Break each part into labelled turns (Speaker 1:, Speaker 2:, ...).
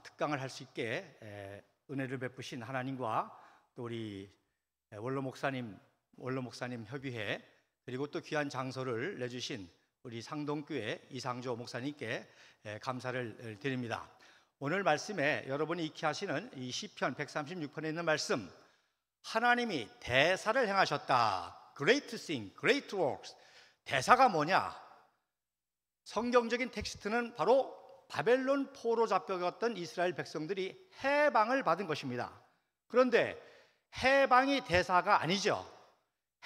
Speaker 1: 특강을 할 수 있게 은혜를 베푸신 하나님과 또 우리 원로 목사님 협의회, 그리고 또 귀한 장소를 내주신 우리 상동교회 이상조 목사님께 감사를 드립니다. 오늘 말씀에 여러분이 익히 하시는 이 시편 136편에 있는 말씀, 하나님이 대사를 행하셨다. Great thing, great works. 대사가 뭐냐? 성경적인 텍스트는 바로 바벨론 포로 잡혀갔던 이스라엘 백성들이 해방을 받은 것입니다. 그런데 해방이 대사가 아니죠.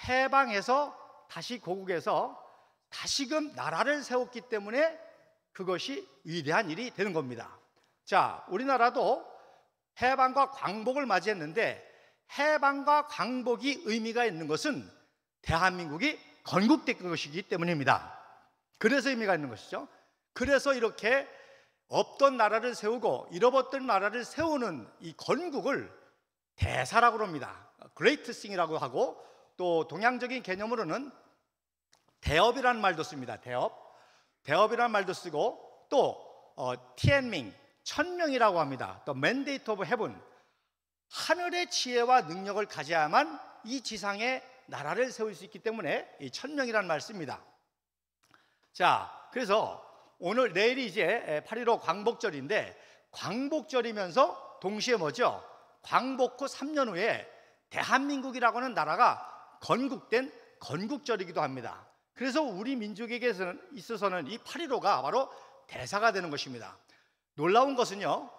Speaker 1: 해방해서 다시 고국에서 다시금 나라를 세웠기 때문에 그것이 위대한 일이 되는 겁니다. 자, 우리나라도 해방과 광복을 맞이했는데, 해방과 광복이 의미가 있는 것은 대한민국이 건국된 것이기 때문입니다. 그래서 의미가 있는 것이죠. 그래서 이렇게 없던 나라를 세우고 잃어버렸던 나라를 세우는 이 건국을 대사라고 합니다. Great thing이라고 하고, 또 동양적인 개념으로는 대업이라는 말도 씁니다. 대업이라는 말도 쓰고, 또 티엔밍, 천명이라고 합니다. 또 mandate of heaven, 하늘의 지혜와 능력을 가져야만 이 지상에 나라를 세울 수 있기 때문에 이 천명이라는 말 씁니다. 자, 그래서 내일이 이제 8.15 광복절인데, 광복절이면서 동시에 뭐죠? 광복 후 3년 후에 대한민국이라고 하는 나라가 건국된 건국절이기도 합니다. 그래서 우리 민족에게 있어서는 이 8.15가 바로 대사가 되는 것입니다. 놀라운 것은요,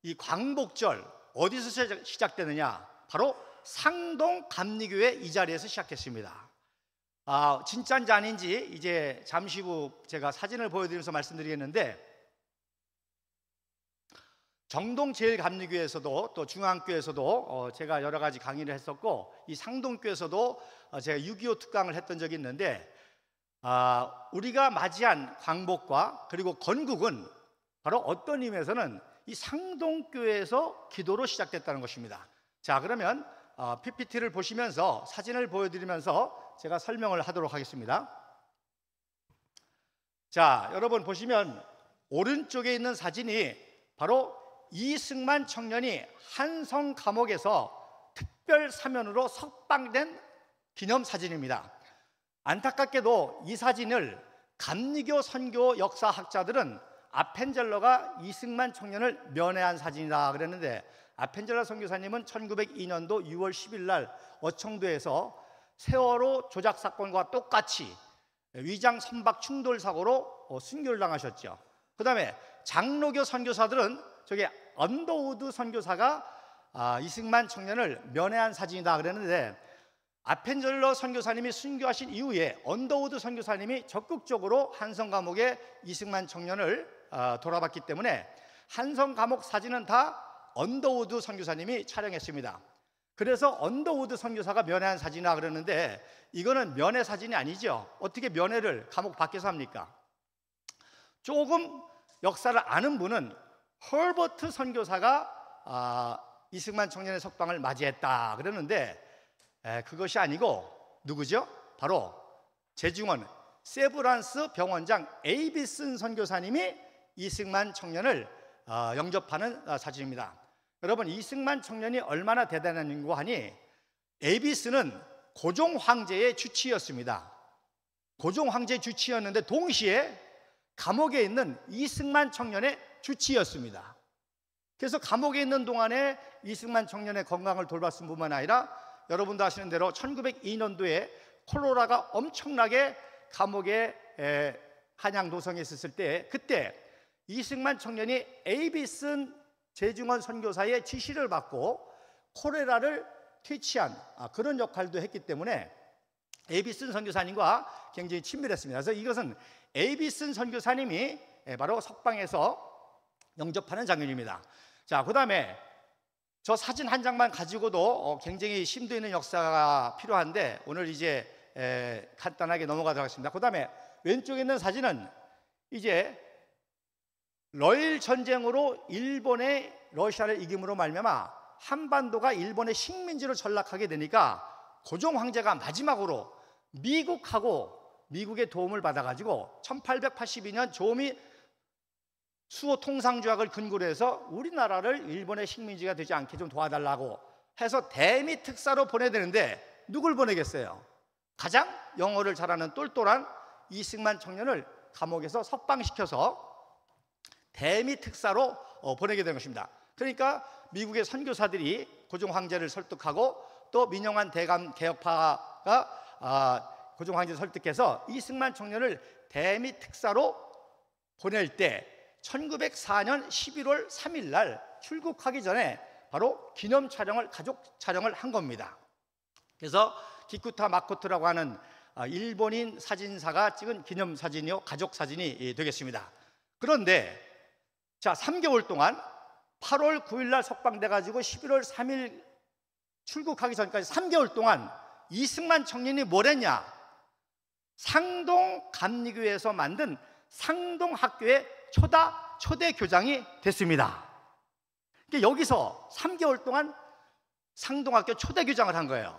Speaker 1: 이 광복절 어디서 시작되느냐? 바로 상동 감리교회 이 자리에서 시작했습니다. 진짜인지 아닌지 이제 잠시 후 제가 사진을 보여드리면서 말씀드리겠는데, 정동제일감리교회에서도 또 중앙교회에서도 제가 여러 가지 강의를 했었고, 이 상동교회에서도 제가 6.25 특강을 했던 적이 있는데, 우리가 맞이한 광복과 그리고 건국은 바로 어떤 의미에서는 이 상동교회에서 기도로 시작됐다는 것입니다. 자, 그러면 PPT를 보시면서 사진을 보여드리면서 제가 설명을 하도록 하겠습니다. 자, 여러분 보시면 오른쪽에 있는 사진이 바로 이승만 청년이 한성 감옥에서 특별 사면으로 석방된 기념 사진입니다. 안타깝게도 이 사진을 감리교 선교 역사학자들은 아펜젤러가 이승만 청년을 면회한 사진이다 그랬는데, 아펜젤러 선교사님은 1902년도 6월 10일 날 어청도에서 세월호 조작 사건과 똑같이 위장 선박 충돌 사고로 순교를 당하셨죠. 그 다음에 장로교 선교사들은 저게 언더우드 선교사가 이승만 청년을 면회한 사진이다 그랬는데, 아펜젤러 선교사님이 순교하신 이후에 언더우드 선교사님이 적극적으로 한성 감옥에 이승만 청년을 돌아봤기 때문에 한성 감옥 사진은 다 언더우드 선교사님이 촬영했습니다. 그래서 언더우드 선교사가 면회한 사진이라 그러는데, 이거는 면회 사진이 아니죠. 어떻게 면회를 감옥 밖에서 합니까? 조금 역사를 아는 분은 헐버트 선교사가 이승만 청년의 석방을 맞이했다 그러는데, 그것이 아니고 누구죠? 바로 제중원 세브란스 병원장 에이비슨 선교사님이 이승만 청년을 영접하는 사진입니다. 여러분, 이승만 청년이 얼마나 대단한고 하니, 에이비스는 고종 황제의 주치였습니다. 고종 황제의 주치였는데 동시에 감옥에 있는 이승만 청년의 주치였습니다. 그래서 감옥에 있는 동안에 이승만 청년의 건강을 돌봤을 뿐만 아니라, 여러분도 아시는 대로 1902년도에 콜로라가 엄청나게 감옥에 한양도성에 있었을 때, 그때 이승만 청년이 에이비슨 제중원 선교사의 지시를 받고 콜레라를 퇴치한 그런 역할도 했기 때문에 에이비슨 선교사님과 굉장히 친밀했습니다. 그래서 이것은 에이비슨 선교사님이 바로 석방에서 영접하는 장면입니다. 자, 그 다음에 저 사진 한 장만 가지고도 굉장히 심도 있는 역사가 필요한데, 오늘 이제 간단하게 넘어가도록 하겠습니다. 그 다음에 왼쪽에 있는 사진은 이제 러일 전쟁으로 일본의 러시아를 이김으로 말미암아 한반도가 일본의 식민지로 전락하게 되니까 고종 황제가 마지막으로 미국의 도움을 받아가지고 1882년 수호 통상조약을 근거로 해서 우리나라를 일본의 식민지가 되지 않게 좀 도와달라고 해서 대미 특사로 보내되는데 누굴 보내겠어요? 가장 영어를 잘하는 똘똘한 이승만 청년을 감옥에서 석방시켜서 대미 특사로 보내게 된 것입니다. 그러니까 미국의 선교사들이 고종 황제를 설득하고 또 민영환 대감 개혁파가 고종 황제를 설득해서 이승만 청년을 대미 특사로 보낼 때 1904년 11월 3일 날 출국하기 전에 바로 기념 촬영을, 가족 촬영을 한 겁니다. 그래서 기쿠타 마코토라고 하는 일본인 사진사가 찍은 기념 사진이요, 가족 사진이 되겠습니다. 그런데 자, 3개월 동안 8월 9일 날 석방돼 가지고 11월 3일 출국하기 전까지 3개월 동안 이승만 청년이 뭘 했냐? 상동 감리교에서 만든 상동학교의 초대 교장이 됐습니다. 그러니까 여기서 3개월 동안 상동학교 초대 교장을 한 거예요.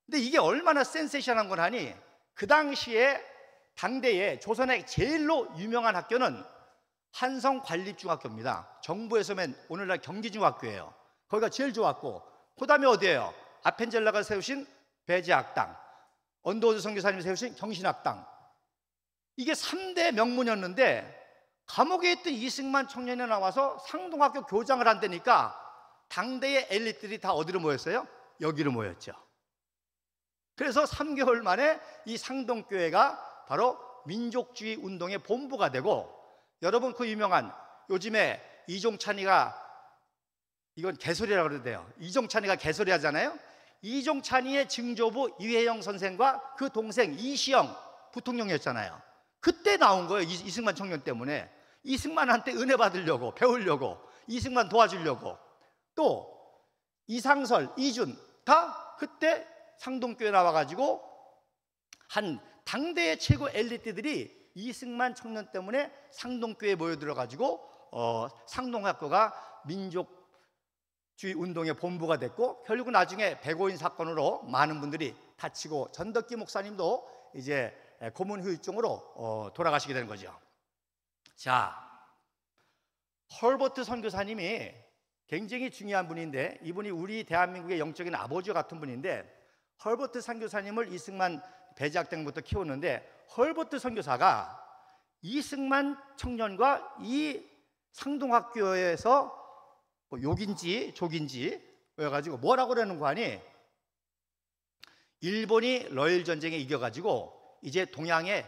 Speaker 1: 근데 이게 얼마나 센세이션한 걸 하니, 그 당시에 당대에 조선의 제일로 유명한 학교는 한성관립중학교입니다. 정부에서 맨 오늘날 경기중학교예요. 거기가 제일 좋았고, 그 다음에 어디예요? 아펜젤라가 세우신 배제학당, 언더우드 선교사님이 세우신 경신학당. 이게 3대 명문이었는데 감옥에 있던 이승만 청년이 나와서 상동학교 교장을 한다니까 당대의 엘리트들이 다 어디로 모였어요? 여기로 모였죠. 그래서 3개월 만에 이 상동교회가 바로 민족주의 운동의 본부가 되고, 여러분 그 유명한, 요즘에 이종찬이가, 이건 개소리라고 그러대요. 이종찬이가 개소리 하잖아요. 이종찬이의 증조부 이회영 선생과 그 동생 이시영 부통령이었잖아요. 그때 나온 거예요. 이승만 청년 때문에. 이승만한테 은혜 받으려고, 배우려고, 이승만 도와주려고. 또 이상설, 이준 다 그때 상동교회 나와가지고 한 당대의 최고 엘리트들이 이승만 청년 때문에 상동교회에 모여들어가지고 상동학교가 민족주의 운동의 본부가 됐고, 결국은 나중에 백오인 사건으로 많은 분들이 다치고 전덕기 목사님도 이제 고문 후유증으로 돌아가시게 되는 거죠. 자, 헐버트 선교사님이 굉장히 중요한 분인데, 이분이 우리 대한민국의 영적인 아버지 같은 분인데, 헐버트 선교사님을 이승만 배제학당부터 키웠는데, 헐버트 선교사가 이승만 청년과 이 상동학교에서 뭐 욕인지 족인지 그래가지고 뭐라고 그러는 거 아니? 일본이 러일 전쟁에 이겨가지고 이제 동양의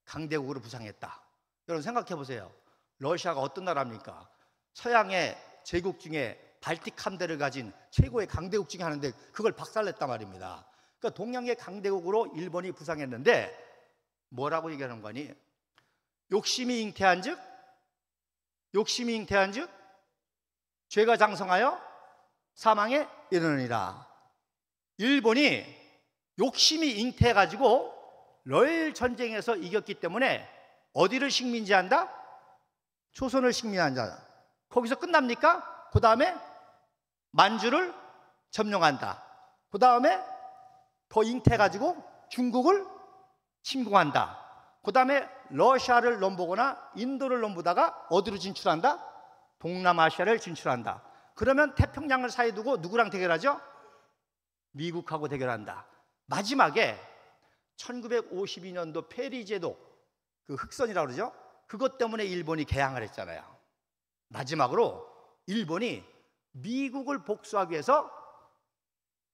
Speaker 1: 강대국으로 부상했다. 여러분 생각해 보세요. 러시아가 어떤 나라입니까? 서양의 제국 중에 발틱 함대를 가진 최고의 강대국 중에 하나인데 그걸 박살냈단 말입니다. 그러니까 동양의 강대국으로 일본이 부상했는데 뭐라고 얘기하는 거니? 욕심이 잉태한즉 죄가 장성하여 사망에 이르느니라. 일본이 욕심이 잉태해가지고 러일 전쟁에서 이겼기 때문에 어디를 식민지한다? 조선을 식민한다. 거기서 끝납니까? 그 다음에 만주를 점령한다. 그 다음에 더 잉태해가지고 중국을 침공한다. 그 다음에 러시아를 넘보거나 인도를 넘보다가 어디로 진출한다? 동남아시아를 진출한다. 그러면 태평양을 사이에 두고 누구랑 대결하죠? 미국하고 대결한다. 마지막에 1952년도 페리제도, 그 흑선이라고 그러죠? 그것 때문에 일본이 개항을 했잖아요. 마지막으로 일본이 미국을 복수하기 위해서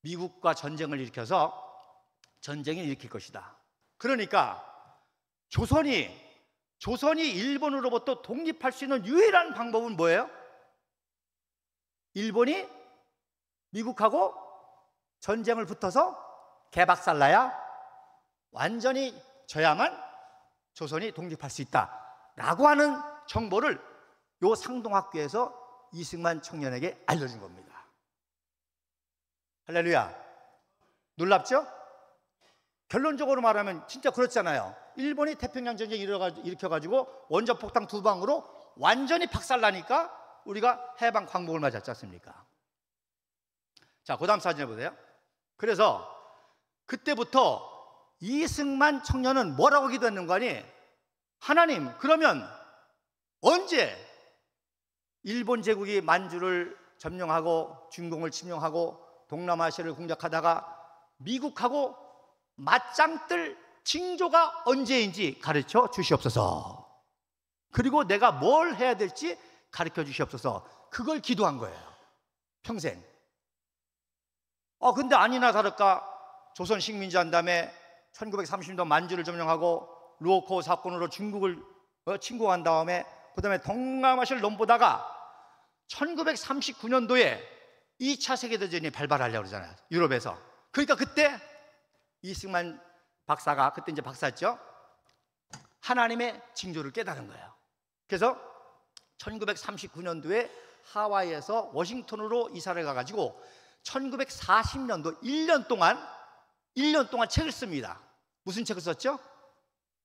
Speaker 1: 미국과 전쟁을 일으켜서 전쟁을 일으킬 것이다. 그러니까 조선이 일본으로부터 독립할 수 있는 유일한 방법은 뭐예요? 일본이 미국하고 전쟁을 붙어서 개박살나야 완전히 져야만 조선이 독립할 수 있다라고 하는 정보를 요 상동학교에서 이승만 청년에게 알려준 겁니다. 할렐루야. 놀랍죠? 결론적으로 말하면 진짜 그렇잖아요. 일본이 태평양 전쟁 일으켜가지고 원자폭탄 2방으로 완전히 박살나니까 우리가 해방 광복을 맞았지 않습니까? 자, 그 다음 사진을 보세요. 그래서 그때부터 이승만 청년은 뭐라고 기도했는 거 아니? 하나님, 그러면 언제 일본 제국이 만주를 점령하고 중공을 침공하고 동남아시아를 공략하다가 미국하고 맞짱 뜰 징조가 언제인지 가르쳐 주시옵소서. 그리고 내가 뭘 해야 될지 가르쳐 주시옵소서. 그걸 기도한 거예요, 평생. 근데 아니나 다를까 조선 식민지 다음에 1930년 만주를 점령하고 루오코 사건으로 중국을 침공한 다음에 그 다음에 동남아시아를 넘보다가 1939년도에 2차 세계대전이 발발하려고 그러잖아요, 유럽에서. 그러니까 그때 이승만 박사가, 그때 이제 박사였죠, 하나님의 징조를 깨달은 거예요. 그래서 1939년도에 하와이에서 워싱턴으로 이사를 가가지고 1940년도 1년 동안 책을 씁니다. 무슨 책을 썼죠?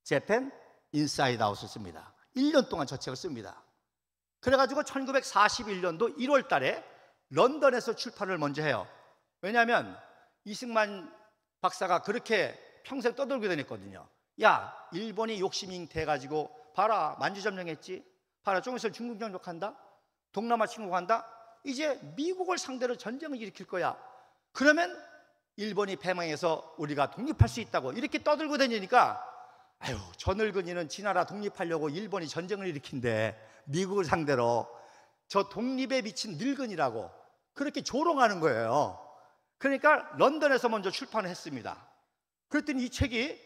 Speaker 1: 재팬 인사이드 아웃을 씁니다. 1년 동안 저 책을 씁니다. 그래가지고 1941년도 1월 달에 런던에서 출판을 먼저 해요. 왜냐하면 이승만 박사가 그렇게 평생 떠들고 다녔거든요. 야, 일본이 욕심이 돼가지고 봐라, 만주 점령했지, 봐라, 조금 있으면 중국 정복한다, 동남아 침공한다, 이제 미국을 상대로 전쟁을 일으킬 거야. 그러면 일본이 패망해서 우리가 독립할 수 있다고 이렇게 떠들고 다니니까, 아유, 저 늙은이는 지 나라 독립하려고 일본이 전쟁을 일으킨대, 미국을 상대로. 저 독립에 미친 늙은이라고 그렇게 조롱하는 거예요. 그러니까 런던에서 먼저 출판을 했습니다. 그랬더니 이 책이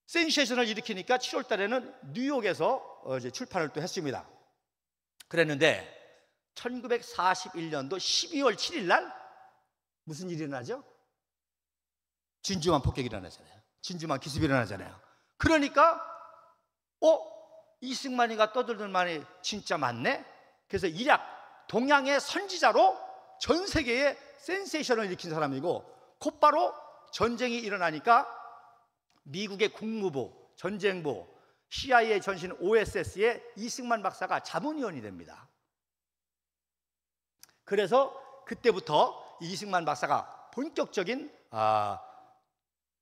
Speaker 1: 센세이션을 일으키니까 7월 달에는 뉴욕에서 이제 출판을 또 했습니다. 그랬는데 1941년도 12월 7일 날 무슨 일이 일어나죠? 진주만 폭격이 일어나잖아요. 진주만 기습이 일어나잖아요. 그러니까 이승만이가 떠들던 말이 진짜 맞네. 그래서 일약 동양의 선지자로 전 세계에 센세이션을 일으킨 사람이고, 곧바로 전쟁이 일어나니까 미국의 국무부, 전쟁부, CIA 전신 OSS의 이승만 박사가 자문위원이 됩니다. 그래서 그때부터 이승만 박사가 본격적인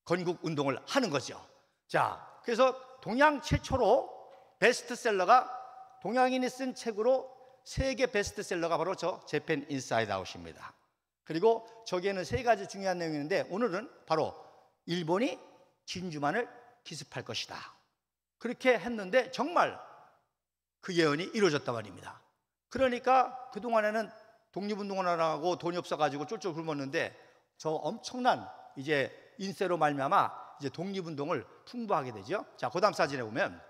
Speaker 1: 건국 운동을 하는 거죠. 자, 그래서 동양 최초로 베스트셀러가, 동양인이 쓴 책으로 세계 베스트셀러가 바로 저 재팬 인사이드 아웃입니다. 그리고 저기에는 세 가지 중요한 내용이 있는데, 오늘은 바로 일본이 진주만을 기습할 것이다. 그렇게 했는데 정말 그 예언이 이루어졌단 말입니다. 그러니까 그동안에는 독립운동을 하라고 돈이 없어가지고 쫄쫄 굶었는데, 저 엄청난 이제 인세로 말미암아 이제 독립운동을 풍부하게 되죠. 자, 그 다음 사진에 보면,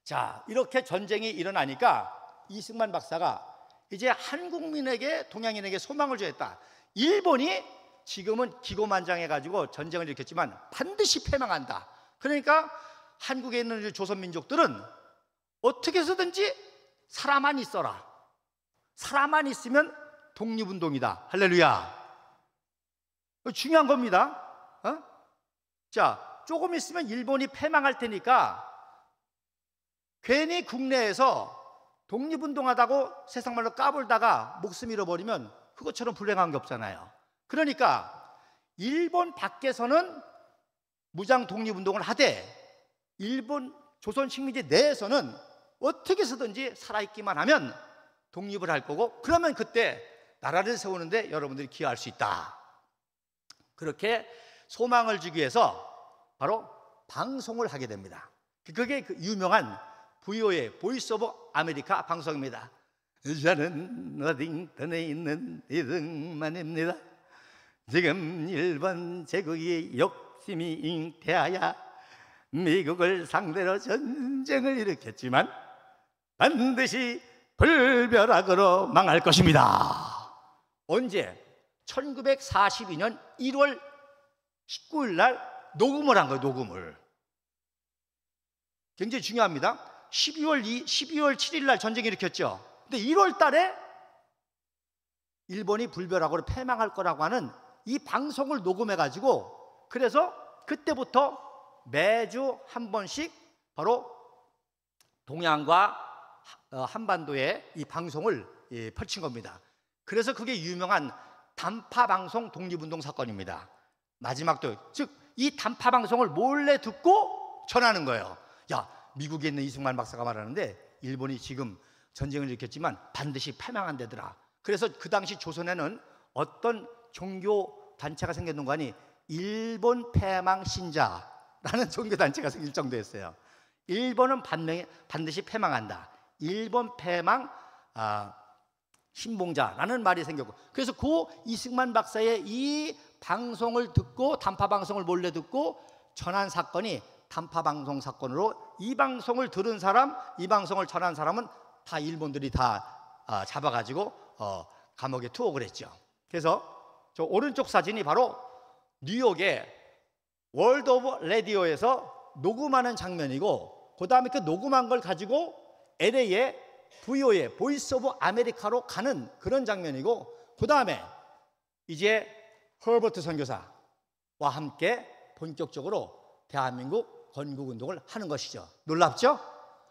Speaker 1: 자, 이렇게 전쟁이 일어나니까 이승만 박사가 이제 한국민에게, 동양인에게 소망을 주었다. 일본이 지금은 기고만장해가지고 전쟁을 일으켰지만 반드시 패망한다. 그러니까 한국에 있는 조선민족들은 어떻게 해서든지 살아만 있어라. 살아만 있으면 독립운동이다. 할렐루야. 중요한 겁니다. 자, 조금 있으면 일본이 패망할 테니까 괜히 국내에서 독립운동하다고 세상말로 까불다가 목숨 잃어버리면 그것처럼 불행한 게 없잖아요. 그러니까 일본 밖에서는 무장 독립운동을 하되, 일본 조선 식민지 내에서는 어떻게 해서든지 살아있기만 하면 독립을 할 거고, 그러면 그때 나라를 세우는데 여러분들이 기여할 수 있다. 그렇게 소망을 주기 위해서 바로 방송을 하게 됩니다. 그게 그 유명한 VOA, 보이스 오브 아메리카 방송입니다. 저는 워싱턴에 있는 이승만입니다. 지금 일본 제국이 욕심이 잉태하여 미국을 상대로 전쟁을 일으켰지만 반드시 불벼락으로 망할 것입니다. 언제? 1942년 1월 19일 날 녹음을 한 거예요. 녹음을. 굉장히 중요합니다. 12월 7일 날 전쟁이 일으켰죠. 근데 1월 달에 일본이 불벼락으로 패망할 거라고 하는 이 방송을 녹음해 가지고, 그래서 그때부터 매주 한 번씩 바로 동양과 한반도에 이 방송을 펼친 겁니다. 그래서 그게 유명한 단파방송 독립운동 사건입니다. 마지막도, 즉 이 단파방송을 몰래 듣고 전하는 거예요. 야, 미국에 있는 이승만 박사가 말하는데 일본이 지금 전쟁을 일으켰지만 반드시 패망한다더라. 그래서 그 당시 조선에는 어떤 종교 단체가 생겼는가 하니 일본 패망 신자라는 종교 단체가 생길 정도였어요. 일본은 반드시 패망한다. 일본 패망 신봉자라는 말이 생겼고, 그래서 그 이승만 박사의 이 방송을 듣고, 단파 방송을 몰래 듣고 전한 사건이 단파 방송 사건으로, 이 방송을 들은 사람, 이 방송을 전한 사람은 다 일본들이 다 잡아가지고 감옥에 투옥을 했죠. 그래서 저 오른쪽 사진이 바로 뉴욕의 월드 오브 라디오에서 녹음하는 장면이고, 그 다음에 그 녹음한 걸 가지고 LA의 VOA 보이스 오브 아메리카로 가는 그런 장면이고, 그 다음에 이제 허버트 선교사와 함께 본격적으로 대한민국 건국운동을 하는 것이죠. 놀랍죠?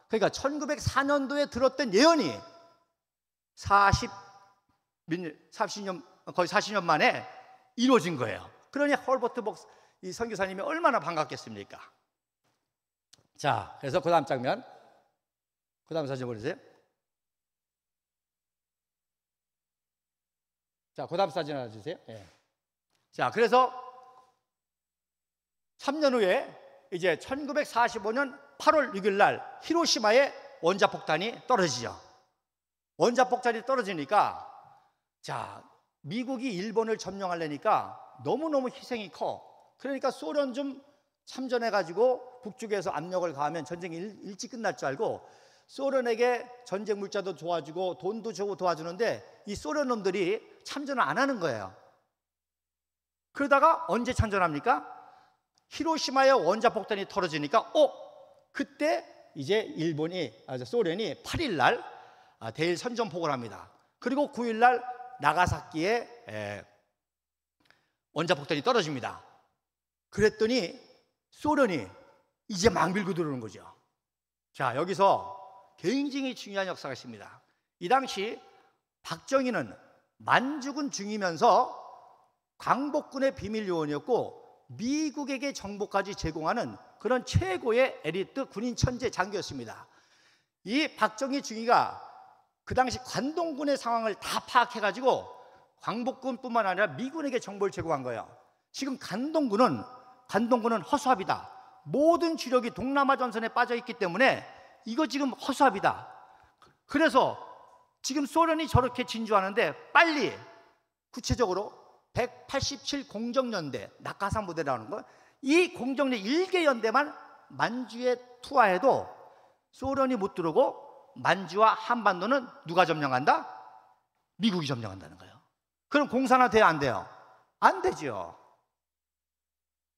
Speaker 1: 그러니까 1904년도에 들었던 예언이 40년, 거의 40년 만에 이루어진 거예요. 그러니 허버트 이 선교사님이 얼마나 반갑겠습니까? 자, 그래서 그 다음 장면, 그 다음 사진 보세요. 자, 그 다음 사진 하나 주세요. 예. 자, 그래서 3년 후에 이제 1945년 8월 6일 날 히로시마에 원자폭탄이 떨어지죠. 원자폭탄이 떨어지니까, 자, 미국이 일본을 점령하려니까 너무너무 희생이 커. 그러니까 소련 좀 참전해가지고 북쪽에서 압력을 가하면 전쟁이 일찍 끝날 줄 알고 소련에게 전쟁 물자도 도와주고 돈도 주고 도와주는데 이 소련 놈들이 참전을 안 하는 거예요. 그러다가 언제 참전합니까? 히로시마에 원자폭탄이 떨어지니까 그때 이제 소련이 8일 날 대일 선전포고를 합니다. 그리고 9일 날 나가사키에 원자폭탄이 떨어집니다. 그랬더니 소련이 이제 막 밀고 들어오는 거죠. 자, 여기서 굉장히 중요한 역사가 있습니다. 이 당시 박정희는 만주군 중이면서 광복군의 비밀 요원이었고 미국에게 정보까지 제공하는 그런 최고의 엘리트 군인 천재 장교였습니다. 이 박정희 중위가 그 당시 관동군의 상황을 다 파악해가지고 광복군뿐만 아니라 미군에게 정보를 제공한 거예요. 지금 관동군은 허수아비다. 모든 주력이 동남아 전선에 빠져 있기 때문에 이거 지금 허수아비다. 그래서 지금 소련이 저렇게 진주하는데 빨리 구체적으로 187 공정연대, 낙하산 부대라는 거, 이 공정연 1개 연대만 만주에 투하해도 소련이 못 들어오고 만주와 한반도는 누가 점령한다? 미국이 점령한다는 거예요. 그럼 공산화 돼야 안 돼요? 안 되죠.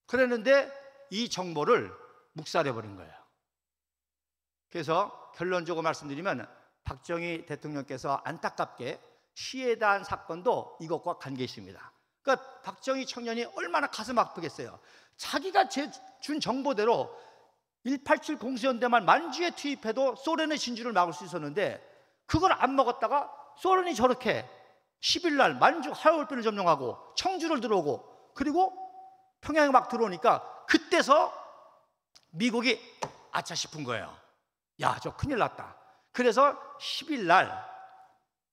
Speaker 1: 그랬는데 이 정보를 묵살해버린 거예요. 그래서 결론적으로 말씀드리면 박정희 대통령께서 안타깝게 시해당 사건도 이것과 관계 있습니다. 그러니까 박정희 청년이 얼마나 가슴 아프겠어요. 자기가 준 정보대로 187 공수연대만 만주에 투입해도 소련의 진주를 막을 수 있었는데 그걸 안 먹었다가 소련이 저렇게 10일 날 만주 하얼빈을 점령하고 청주를 들어오고 그리고 평양에 막 들어오니까 그때서 미국이 아차 싶은 거예요. 야, 저 큰일 났다. 그래서 10일 날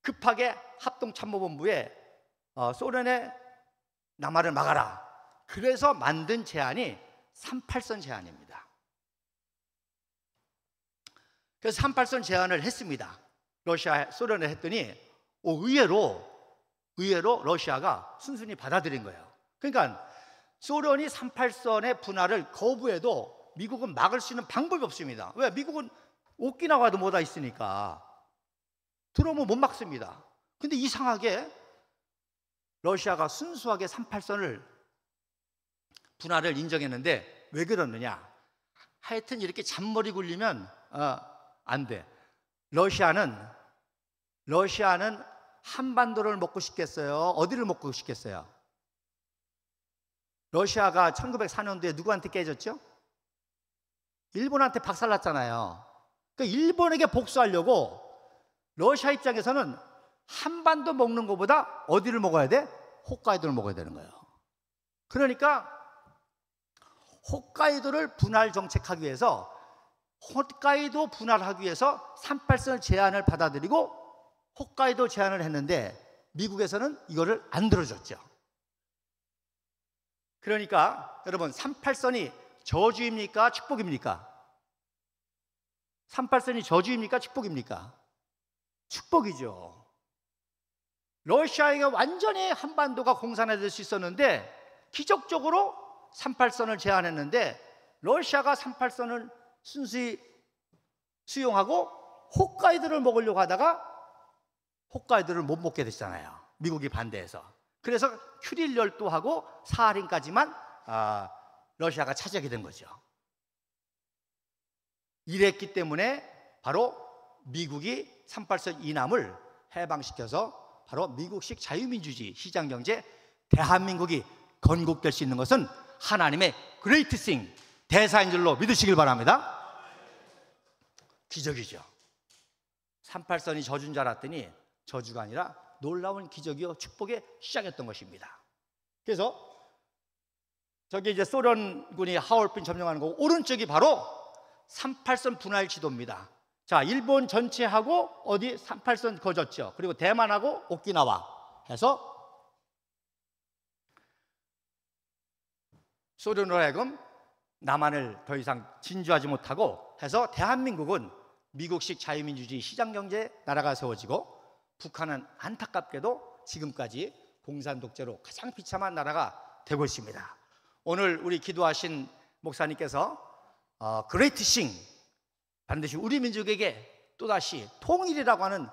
Speaker 1: 급하게 합동참모본부에 소련의 남하를 막아라. 그래서 만든 제안이 38선 제안입니다. 그래서 38선 제안을 했습니다. 소련에 했더니 의외로 러시아가 순순히 받아들인 거예요. 그러니까 소련이 38선의 분할을 거부해도 미국은 막을 수 있는 방법이 없습니다. 왜? 미국은 오키나와도 뭐다 있으니까 들어오면 못 막습니다. 근데 이상하게 러시아가 순수하게 38선을 분할을 인정했는데 왜 그러느냐? 하여튼 이렇게 잔머리 굴리면 안 돼. 러시아는 한반도를 먹고 싶겠어요? 어디를 먹고 싶겠어요? 러시아가 1904년도에 누구한테 깨졌죠? 일본한테 박살났잖아요. 그러니까 일본에게 복수하려고 러시아 입장에서는 한반도 먹는 것보다 어디를 먹어야 돼? 홋카이도를 먹어야 되는 거예요. 그러니까 홋카이도를 분할 정책하기 위해서 홋카이도 분할하기 위해서 38선 제안을 받아들이고 홋카이도 제안을 했는데 미국에서는 이거를 안 들어줬죠. 그러니까 여러분, 38선이 저주입니까? 축복입니까? 38선이 저주입니까? 축복입니까? 축복이죠. 러시아가 완전히 한반도가 공산화될 수 있었는데 기적적으로 38선을 제안했는데 러시아가 38선을 순수히 수용하고 홋카이도를 먹으려고 하다가 홋카이도를 못 먹게 됐잖아요. 미국이 반대해서. 그래서 쿠릴 열도하고 사하린까지만 러시아가 차지하게 된 거죠. 이랬기 때문에 바로 미국이 38선 이남을 해방시켜서 바로 미국식 자유민주주의 시장경제 대한민국이 건국될 수 있는 것은 하나님의 그레이트 싱, 대사인 줄로 믿으시길 바랍니다. 기적이죠. 38선이 저주인 줄 알았더니 저주가 아니라 놀라운 기적이요 축복의 시작이었던 것입니다. 그래서 저기 이제 소련군이 하얼빈 점령하는 거 오른쪽이 바로 38선 분할 지도입니다. 자, 일본 전체하고 어디 38선 거졌죠. 그리고 대만하고 오키나와 해서 소련으로 하여금 남한을 더 이상 진주하지 못하고 해서 대한민국은 미국식 자유민주주의 시장경제 나라가 세워지고 북한은 안타깝게도 지금까지 공산 독재로 가장 비참한 나라가 되고 있습니다. 오늘 우리 기도하신 목사님께서 그레이트 싱, 반드시 우리 민족에게 또다시 통일이라고 하는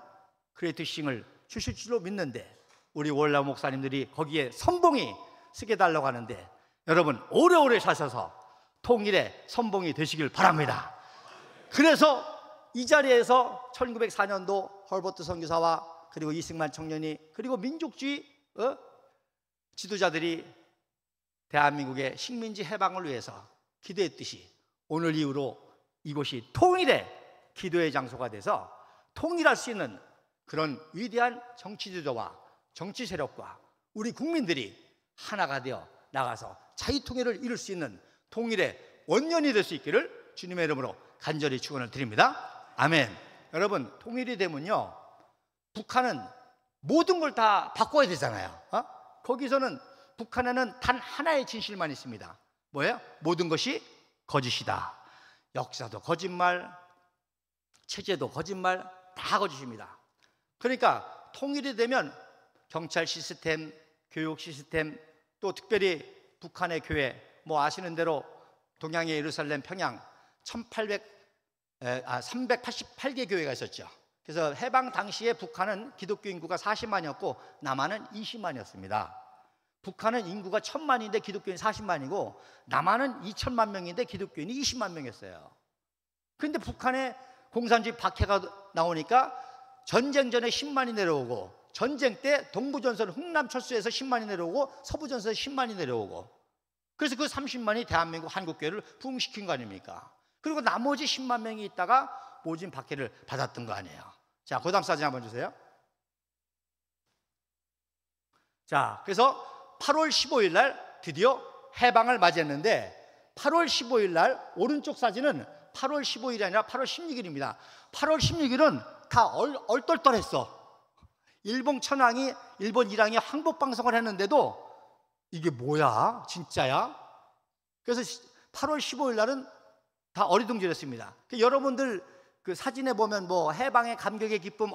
Speaker 1: 그레이트 싱을 주실 줄로 믿는데 우리 월남 목사님들이 거기에 선봉이 쓰게 달라고 하는데 여러분 오래오래 사셔서 통일의 선봉이 되시길 바랍니다. 그래서 이 자리에서 1904년도 헐버트 선교사와 그리고 이승만 청년이 그리고 민족주의 지도자들이 대한민국의 식민지 해방을 위해서 기도했듯이 오늘 이후로 이곳이 통일의 기도의 장소가 돼서 통일할 수 있는 그런 위대한 정치 지도자와 정치 세력과 우리 국민들이 하나가 되어 나가서 자유통일을 이룰 수 있는 통일의 원년이 될 수 있기를 주님의 이름으로 간절히 축원을 드립니다. 아멘. 여러분, 통일이 되면요 북한은 모든 걸 다 바꿔야 되잖아요. 거기서는 북한에는 단 하나의 진실만 있습니다. 뭐예요? 모든 것이 거짓이다. 역사도 거짓말, 체제도 거짓말, 다 거짓입니다. 그러니까 통일이 되면 경찰 시스템, 교육 시스템, 또 특별히 북한의 교회, 뭐 아시는 대로 동양의 예루살렘, 평양 388개 교회가 있었죠. 그래서 해방 당시에 북한은 기독교 인구가 40만이었고 남한은 20만이었습니다. 북한은 인구가 1000만인데 기독교인이 40만이고 남한은 2천만 명인데 기독교인이 20만 명이었어요. 그런데 북한에 공산주의 박해가 나오니까 전쟁 전에 10만이 내려오고 전쟁 때 동부전선 흥남철수에서 10만이 내려오고 서부전선에서 10만이 내려오고 그래서 그 30만이 대한민국 한국교회를 부흥시킨 거 아닙니까? 그리고 나머지 10만 명이 있다가 모진 박해를 받았던 거 아니에요. 자, 그 다음 사진 한번 주세요. 자, 그래서 8월 15일 날 드디어 해방을 맞이했는데 8월 15일 날 오른쪽 사진은 8월 15일이 아니라 8월 16일입니다. 8월 16일은 다 얼떨떨했어. 일본 천황이, 일본 일왕이 항복 방송을 했는데도 이게 뭐야? 진짜야? 그래서 8월 15일 날은 다 어리둥절했습니다. 여러분들 그 사진에 보면 뭐 해방의 감격의 기쁨,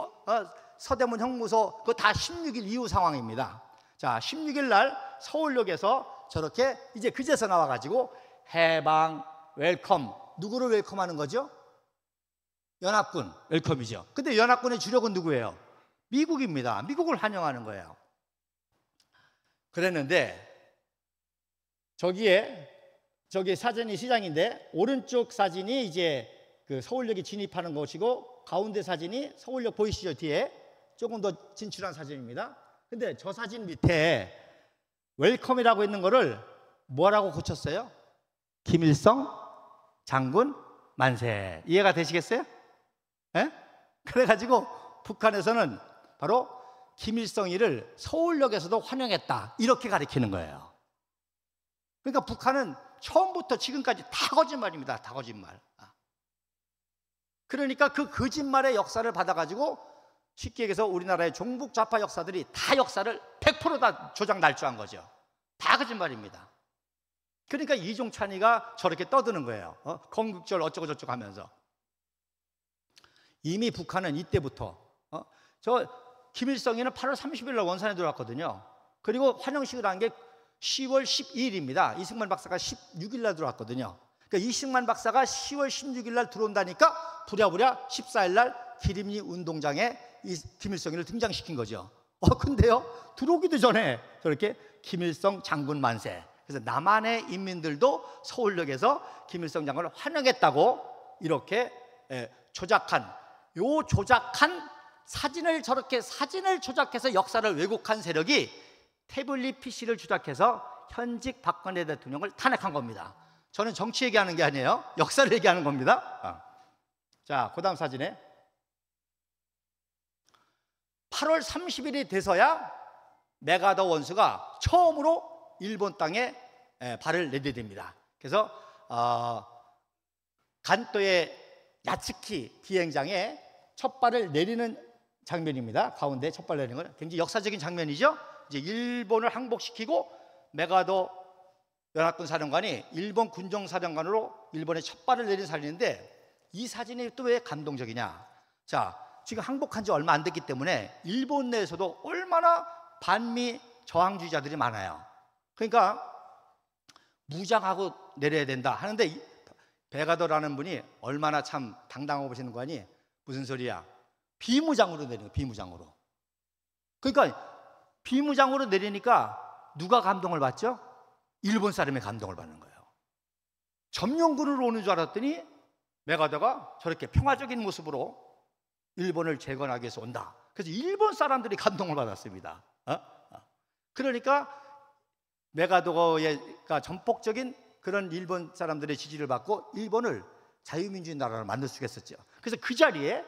Speaker 1: 서대문 형무소 그거 다 16일 이후 상황입니다. 자, 16일 날 서울역에서 저렇게 이제 그제서 나와가지고 해방 웰컴, 누구를 웰컴하는 거죠? 연합군 웰컴이죠. 근데 연합군의 주력은 누구예요? 미국입니다. 미국을 환영하는 거예요. 그랬는데 저기 사진이 시장인데 오른쪽 사진이 이제 그 서울역에 진입하는 것이고 가운데 사진이 서울역 보이시죠? 뒤에 조금 더 진출한 사진입니다. 근데 저 사진 밑에 웰컴이라고 있는 거를 뭐라고 고쳤어요? 김일성 장군 만세. 이해가 되시겠어요? 예? 그래가지고 북한에서는 바로 김일성이를 서울역에서도 환영했다 이렇게 가리키는 거예요. 그러니까 북한은 처음부터 지금까지 다 거짓말입니다. 다 거짓말. 그러니까 그 거짓말의 역사를 받아가지고 쉽게 얘기해서 우리나라의 종북 좌파 역사들이 다 역사를 100% 조작 날조한 거죠. 다 거짓말입니다. 그러니까 이종찬이가 저렇게 떠드는 거예요. 건국절 어쩌고 저쩌고 하면서. 이미 북한은 이때부터 김일성이는 8월 30일 날 원산에 들어왔거든요. 그리고 환영식을 한 게 10월 12일입니다. 이승만 박사가 16일 날 들어왔거든요. 그러니까 이승만 박사가 10월 16일 날 들어온다니까 부랴부랴 14일 날 기림리 운동장에 김일성이를 등장시킨 거죠. 근데요, 들어오기도 전에 저렇게 김일성 장군 만세. 그래서 남한의 인민들도 서울역에서 김일성 장군을 환영했다고 이렇게 조작한 사진을 저렇게 사진을 조작해서 역사를 왜곡한 세력이 태블릿 PC를 조작해서 현직 박근혜 대통령을 탄핵한 겁니다. 저는 정치 얘기하는 게 아니에요. 역사를 얘기하는 겁니다. 자, 그 다음 사진에 8월 30일이 돼서야 메가더 원수가 처음으로 일본 땅에 발을 내디딥니다. 그래서 간토의 야츠키 비행장에 첫 발을 내리는 장면입니다. 가운데 첫 발 내리는 건 굉장히 역사적인 장면이죠. 이제 일본을 항복시키고 메가더 연합군 사령관이 일본 군정 사령관으로 일본에 첫 발을 내린 사진인데, 이 사진이 또 왜 감동적이냐? 자, 지금 항복한 지 얼마 안 됐기 때문에 일본 내에서도 얼마나 반미 저항주의자들이 많아요. 그러니까 무장하고 내려야 된다 하는데, 메가더라는 분이 얼마나 참 당당하고 보시는 거 아니? 무슨 소리야? 비무장으로 내리는 거예요. 비무장으로. 그러니까 비무장으로 내리니까 누가 감동을 받죠? 일본 사람이 감동을 받는 거예요. 점령군으로 오는 줄 알았더니 메가더가 저렇게 평화적인 모습으로 일본을 재건하기 위해서 온다. 그래서 일본 사람들이 감동을 받았습니다. 그러니까 메가더가 전폭적인 그런 일본 사람들의 지지를 받고 일본을 자유민주주의 나라로 만들 수가 있었죠. 그래서 그 자리에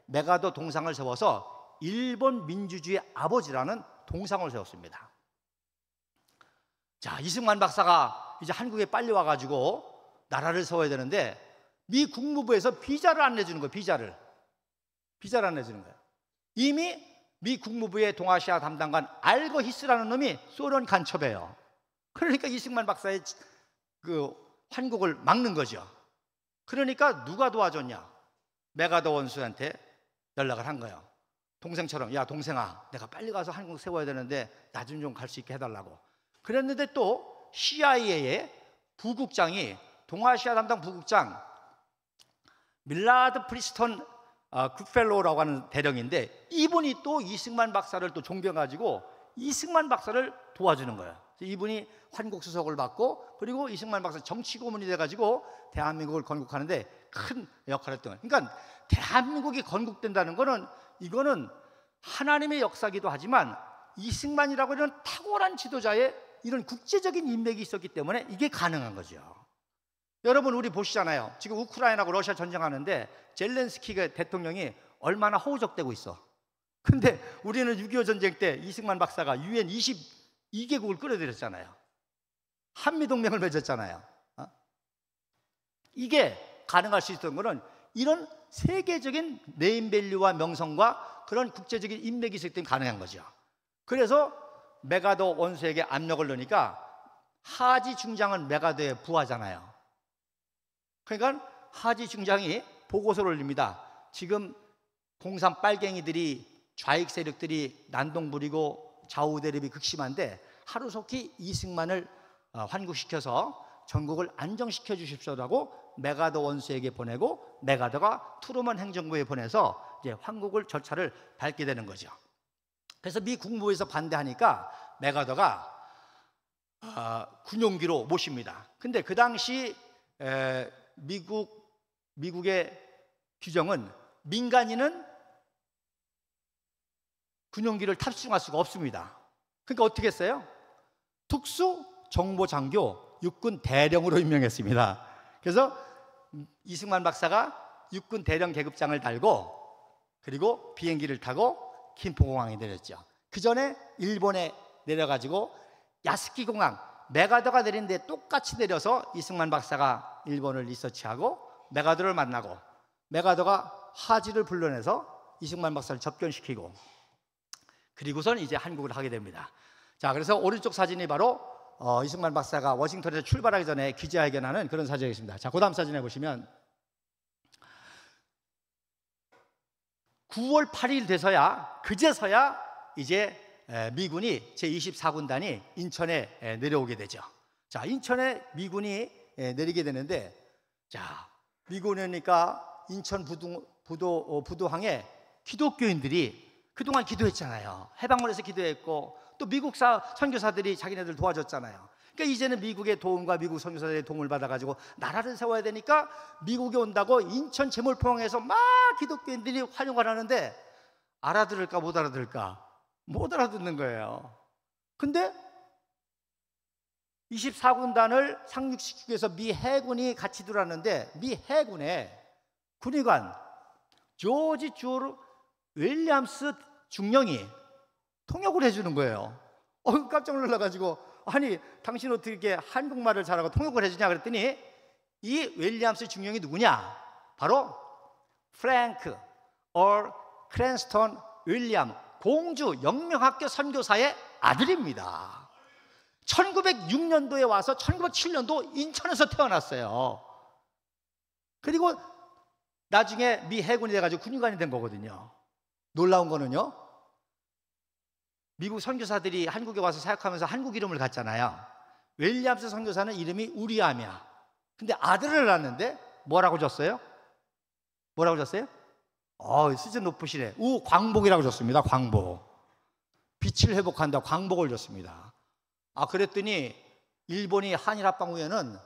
Speaker 1: 메가더 동상을 세워서 일본 민주주의 아버지라는 동상을 세웠습니다. 자, 이승만 박사가 이제 한국에 빨리 와가지고 나라를 세워야 되는데 미 국무부에서 비자를 안 내주는 거예요. 비자를 안 내주는 거예요. 이미 미 국무부의 동아시아 담당관 알거 히스라는 놈이 소련 간첩이에요. 그러니까 이승만 박사의 그 환국을 막는 거죠. 그러니까 누가 도와줬냐? 메가더 원수한테 연락을 한 거예요. 동생처럼, 야 동생아, 내가 빨리 가서 한국 세워야 되는데 나 좀 갈 수 있게 해달라고. 그랬는데 또 CIA의 부국장이, 동아시아 담당 부국장 밀라드 프리스턴 굿펠로우라고 하는 대령인데, 이분이 또 이승만 박사를 또 존경해가지고 이승만 박사를 도와주는 거예요. 이분이 환국 수석을 받고, 그리고 이승만 박사 정치 고문이 돼가지고 대한민국을 건국하는데 큰 역할을 했던 거예요. 그러니까 대한민국이 건국된다는 거는, 이거는 하나님의 역사기도 하지만 이승만이라고 하는 탁월한 지도자의 이런 국제적인 인맥이 있었기 때문에 이게 가능한 거죠. 여러분, 우리 보시잖아요. 지금 우크라이나하고 러시아 전쟁하는데 젤렌스키 대통령이 얼마나 허우적대고 있어. 근데 우리는 6.25 전쟁 때 이승만 박사가 UN 22개국을 끌어들였잖아요. 한미동맹을 맺었잖아요. 이게 가능할 수 있었던 거는 이런 세계적인 네임밸류와 명성과 그런 국제적인 인맥이 있을 때 가능한 거죠. 그래서 메가더 원수에게 압력을 넣으니까, 하지 중장은 메가더의 부하잖아요. 그러니까 하지 중장이 보고서를 올립니다. 지금 공산 빨갱이들이, 좌익 세력들이 난동 부리고 좌우 대립이 극심한데 하루속히 이승만을 환국시켜서 전국을 안정시켜 주십시오라고 메가더 원수에게 보내고, 메가더가 트루먼 행정부에 보내서 이제 환국을 절차를 밟게 되는 거죠. 그래서 미 국무부에서 반대하니까 메가더가 군용기로 모십니다. 근데 그 당시 미국의 규정은 민간인은 군용기를 탑승할 수가 없습니다. 그러니까 어떻게 했어요? 특수 정보 장교 육군 대령으로 임명했습니다. 그래서 이승만 박사가 육군 대령 계급장을 달고, 그리고 비행기를 타고 김포공항에 내렸죠. 그 전에 일본에 내려가지고 야스키 공항, 메가더가 내린 데 똑같이 내려서 이승만 박사가 일본을 리서치하고 메가더를 만나고, 메가더가 하지를 불러내서 이승만 박사를 접견시키고 그리고선 이제 한국을 하게 됩니다. 자, 그래서 오른쪽 사진이 바로 이승만 박사가 워싱턴에서 출발하기 전에 기자회견하는 그런 사진이겠습니다. 자, 그 다음 사진에 보시면 9월 8일 돼서야 그제서야 이제 미군이 제24군단이 인천에 내려오게 되죠. 자, 인천에 미군이 내리게 되는데, 자, 미군이니까 인천 부도항에 기독교인들이 그동안 기도했잖아요. 해방문에서 기도했고 또 미국 선교사들이 자기네들 도와줬잖아요. 그러니까 이제는 미국의 도움과 미국 선교사들의 도움을 받아가지고 나라를 세워야 되니까 미국에 온다고 인천 제물포항에서 막 기독교인들이 환영을 하는데 알아들을까 못 알아들을까? 못 알아듣는 거예요. 근데 24군단을 상륙시키기 위해서 미 해군이 같이 들어왔는데 미 해군의 군의관 조지 주어르 윌리엄스 중령이 통역을 해주는 거예요. 깜짝 놀라가지고 아니 당신 어떻게 한국말을 잘하고 통역을 해주냐 그랬더니 이 윌리엄스 중령이 누구냐? 바로 프랭크 크랜스턴 윌리엄 공주 영명학교 선교사의 아들입니다. 1906년도에 와서 1907년도 인천에서 태어났어요. 그리고 나중에 미 해군이 돼가지고 군의관이 된 거거든요. 놀라운 거는요, 미국 선교사들이 한국에 와서 사역하면서 한국 이름을 갖잖아요. 윌리엄스 선교사는 이름이 우리암이야. 근데 아들을 낳았는데 뭐라고 줬어요? 뭐라고 줬어요? 수준 높으시네. 광복이라고 줬습니다. 광복. 빛을 회복한다. 광복을 줬습니다. 그랬더니 일본이 한일합방 후에는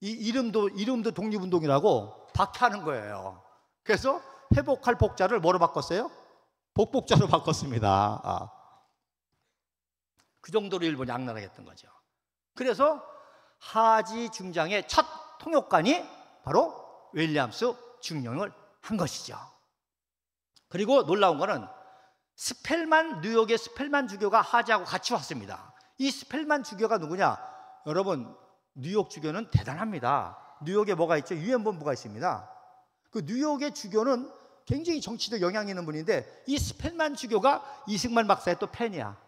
Speaker 1: 이 이름도 독립운동이라고 박해하는 거예요. 그래서 회복할 복자를 뭐로 바꿨어요? 복복자로 바꿨습니다. 그 정도로 일본이 악랄하게 했던 거죠. 그래서 하지 중장의 첫 통역관이 바로 윌리엄스 중령을 한 것이죠. 그리고 놀라운 거는 뉴욕의 스펠만 주교가 하지하고 같이 왔습니다. 이 스펠만 주교가 누구냐? 여러분, 뉴욕 주교는 대단합니다. 뉴욕에 뭐가 있죠? 유엔 본부가 있습니다. 그 뉴욕의 주교는 굉장히 정치적 영향이 있는 분인데 이 스펠만 주교가 이승만 박사의 또 팬이야.